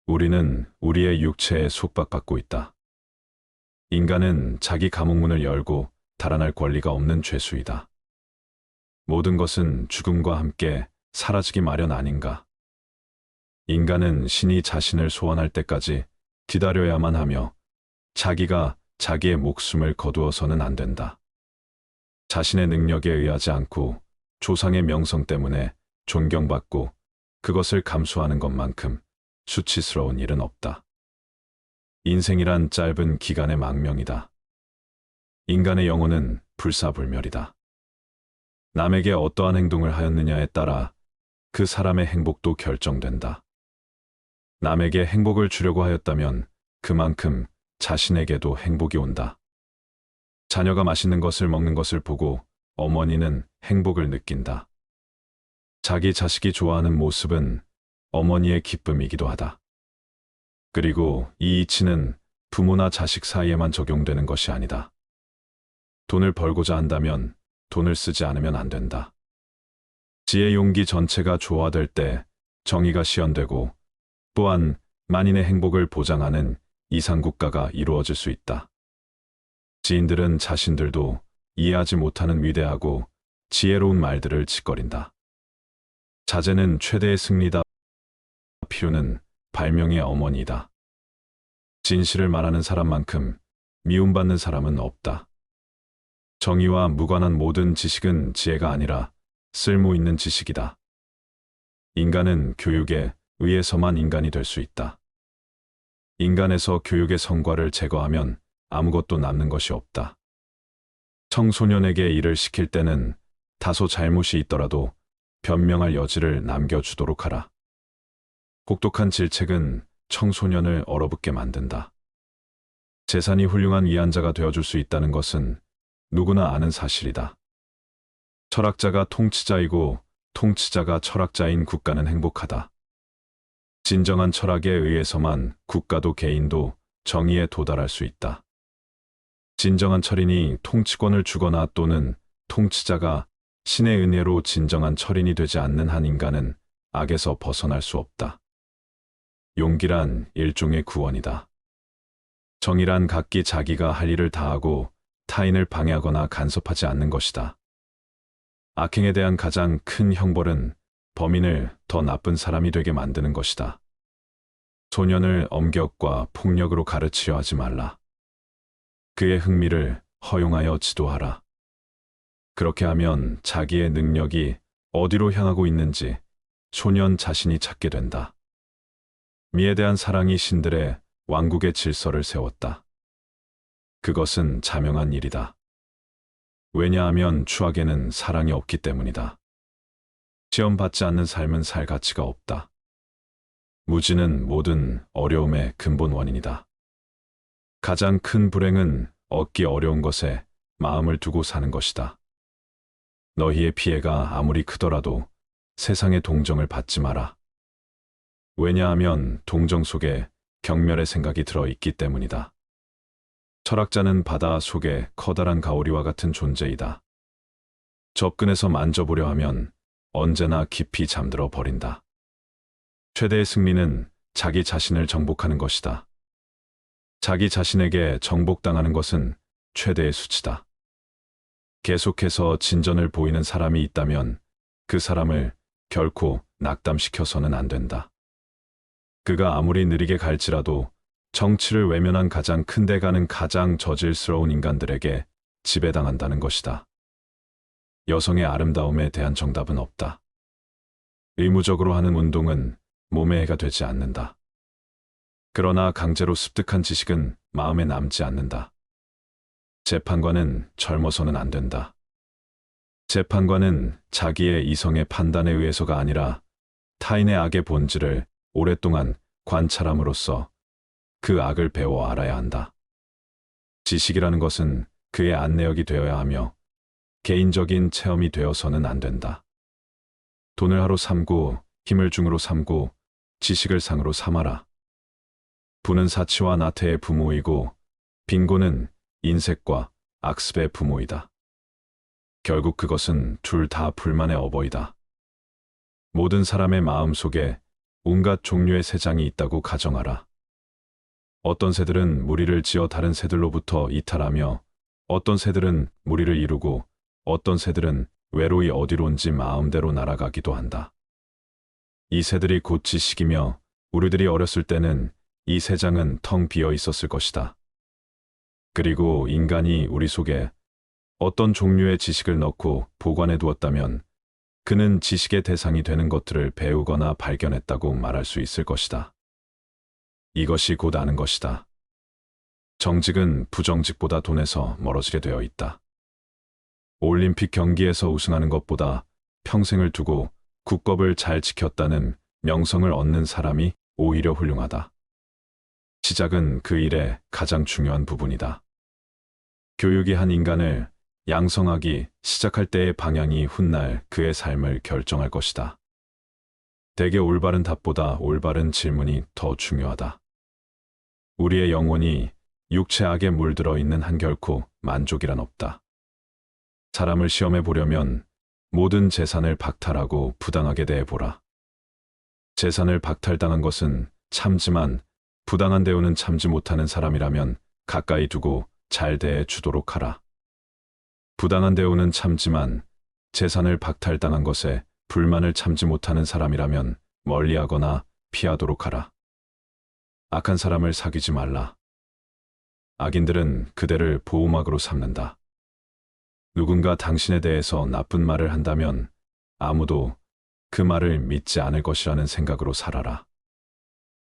우리는 우리의 육체에 속박받고 있다. 인간은 자기 감옥문을 열고 달아날 권리가 없는 죄수이다. 모든 것은 죽음과 함께 사라지기 마련 아닌가. 인간은 신이 자신을 소환할 때까지 기다려야만 하며 자기가 자기의 목숨을 거두어서는 안 된다. 자신의 능력에 의하지 않고 조상의 명성 때문에 존경받고 그것을 감수하는 것만큼 수치스러운 일은 없다. 인생이란 짧은 기간의 망명이다. 인간의 영혼은 불사불멸이다. 남에게 어떠한 행동을 하였느냐에 따라 그 사람의 행복도 결정된다. 남에게 행복을 주려고 하였다면 그만큼 자신에게도 행복이 온다. 자녀가 맛있는 것을 먹는 것을 보고 어머니는 행복을 느낀다. 자기 자식이 좋아하는 모습은 어머니의 기쁨이기도 하다. 그리고 이 이치는 부모나 자식 사이에만 적용되는 것이 아니다. 돈을 벌고자 한다면 돈을 쓰지 않으면 안 된다. 지혜 용기 전체가 조화될 때 정의가 시현되고 또한 만인의 행복을 보장하는 이상국가가 이루어질 수 있다. 지인들은 자신들도 이해하지 못하는 위대하고 지혜로운 말들을 짓거린다. 자제는 최대의 승리다. 필요는 발명의 어머니다. 진실을 말하는 사람만큼 미움받는 사람은 없다. 정의와 무관한 모든 지식은 지혜가 아니라 쓸모 있는 지식이다. 인간은 교육에 의해서만 인간이 될 수 있다. 인간에서 교육의 성과를 제거하면 아무것도 남는 것이 없다. 청소년에게 일을 시킬 때는 다소 잘못이 있더라도 변명할 여지를 남겨주도록 하라. 혹독한 질책은 청소년을 얼어붙게 만든다. 재산이 훌륭한 위안자가 되어줄 수 있다는 것은 누구나 아는 사실이다. 철학자가 통치자이고 통치자가 철학자인 국가는 행복하다. 진정한 철학에 의해서만 국가도 개인도 정의에 도달할 수 있다. 진정한 철인이 통치권을 주거나 또는 통치자가 신의 은혜로 진정한 철인이 되지 않는 한 인간은 악에서 벗어날 수 없다. 용기란 일종의 구원이다. 정의란 각기 자기가 할 일을 다하고 타인을 방해하거나 간섭하지 않는 것이다. 악행에 대한 가장 큰 형벌은 범인을 더 나쁜 사람이 되게 만드는 것이다. 소년을 엄격과 폭력으로 가르치려 하지 말라. 그의 흥미를 허용하여 지도하라. 그렇게 하면 자기의 능력이 어디로 향하고 있는지 소년 자신이 찾게 된다. 미에 대한 사랑이 신들의 왕국의 질서를 세웠다. 그것은 자명한 일이다. 왜냐하면 추악에는 사랑이 없기 때문이다. 시험받지 않는 삶은 살 가치가 없다. 무지는 모든 어려움의 근본 원인이다. 가장 큰 불행은 얻기 어려운 것에 마음을 두고 사는 것이다. 너희의 피해가 아무리 크더라도 세상의 동정을 받지 마라. 왜냐하면 동정 속에 경멸의 생각이 들어있기 때문이다. 철학자는 바다 속에 커다란 가오리와 같은 존재이다. 접근해서 만져보려 하면 언제나 깊이 잠들어 버린다. 최대의 승리는 자기 자신을 정복하는 것이다. 자기 자신에게 정복당하는 것은 최대의 수치다. 계속해서 진전을 보이는 사람이 있다면 그 사람을 결코 낙담시켜서는 안 된다. 그가 아무리 느리게 갈지라도 정치를 외면한 가장 큰 데가는 가장 저질스러운 인간들에게 지배당한다는 것이다. 여성의 아름다움에 대한 정답은 없다. 의무적으로 하는 운동은 몸에 해가 되지 않는다. 그러나 강제로 습득한 지식은 마음에 남지 않는다. 재판관은 젊어서는 안 된다. 재판관은 자기의 이성의 판단에 의해서가 아니라 타인의 악의 본질을 오랫동안 관찰함으로써 그 악을 배워 알아야 한다. 지식이라는 것은 그의 안내역이 되어야 하며 개인적인 체험이 되어서는 안 된다. 돈을 하로 삼고 힘을 중으로 삼고 지식을 상으로 삼아라. 부는 사치와 나태의 부모이고 빈곤은 인색과 악습의 부모이다. 결국 그것은 둘 다 불만의 어버이다. 모든 사람의 마음 속에 온갖 종류의 새장이 있다고 가정하라. 어떤 새들은 무리를 지어 다른 새들로부터 이탈하며 어떤 새들은 무리를 이루고 어떤 새들은 외로이 어디론지 마음대로 날아가기도 한다. 이 새들이 곧 지식이며 우리들이 어렸을 때는 이 세상은 텅 비어 있었을 것이다. 그리고 인간이 우리 속에 어떤 종류의 지식을 넣고 보관해 두었다면 그는 지식의 대상이 되는 것들을 배우거나 발견했다고 말할 수 있을 것이다. 이것이 곧 아는 것이다. 정직은 부정직보다 돈에서 멀어지게 되어 있다. 올림픽 경기에서 우승하는 것보다 평생을 두고 국법을 잘 지켰다는 명성을 얻는 사람이 오히려 훌륭하다. 시작은 그 일의 가장 중요한 부분이다. 교육이 한 인간을 양성하기 시작할 때의 방향이 훗날 그의 삶을 결정할 것이다. 대개 올바른 답보다 올바른 질문이 더 중요하다. 우리의 영혼이 육체악에 물들어 있는 한 결코 만족이란 없다. 사람을 시험해 보려면 모든 재산을 박탈하고 부당하게 대해보라. 재산을 박탈당한 것은 참지만 부당한 대우는 참지 못하는 사람이라면 가까이 두고 잘 대해 주도록 하라. 부당한 대우는 참지만 재산을 박탈당한 것에 불만을 참지 못하는 사람이라면 멀리하거나 피하도록 하라. 악한 사람을 사귀지 말라. 악인들은 그대를 보호막으로 삼는다. 누군가 당신에 대해서 나쁜 말을 한다면 아무도 그 말을 믿지 않을 것이라는 생각으로 살아라.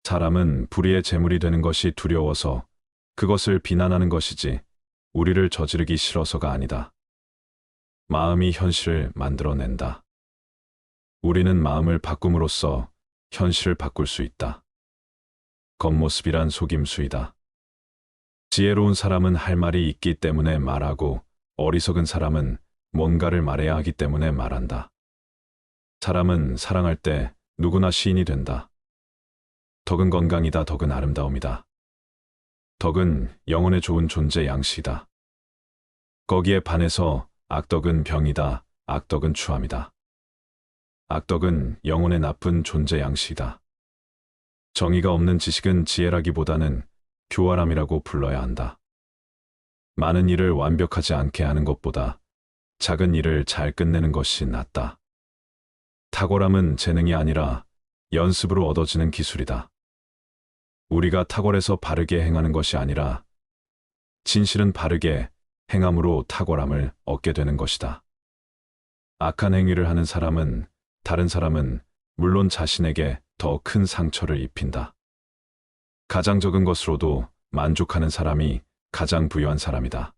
사람은 불의의 제물이 되는 것이 두려워서 그것을 비난하는 것이지 우리를 저지르기 싫어서가 아니다. 마음이 현실을 만들어낸다. 우리는 마음을 바꿈으로써 현실을 바꿀 수 있다. 겉모습이란 속임수이다. 지혜로운 사람은 할 말이 있기 때문에 말하고 어리석은 사람은 뭔가를 말해야 하기 때문에 말한다. 사람은 사랑할 때 누구나 시인이 된다. 덕은 건강이다. 덕은 아름다움이다. 덕은 영혼에 좋은 존재 양식이다. 거기에 반해서 악덕은 병이다. 악덕은 추함이다. 악덕은 영혼에 나쁜 존재 양식이다. 정의가 없는 지식은 지혜라기보다는 교활함이라고 불러야 한다. 많은 일을 완벽하지 않게 하는 것보다 작은 일을 잘 끝내는 것이 낫다. 탁월함은 재능이 아니라 연습으로 얻어지는 기술이다. 우리가 탁월해서 바르게 행하는 것이 아니라 진실은 바르게 행함으로 탁월함을 얻게 되는 것이다. 악한 행위를 하는 사람은 다른 사람은 물론 자신에게 더 큰 상처를 입힌다. 가장 적은 것으로도 만족하는 사람이 가장 부유한 사람이다.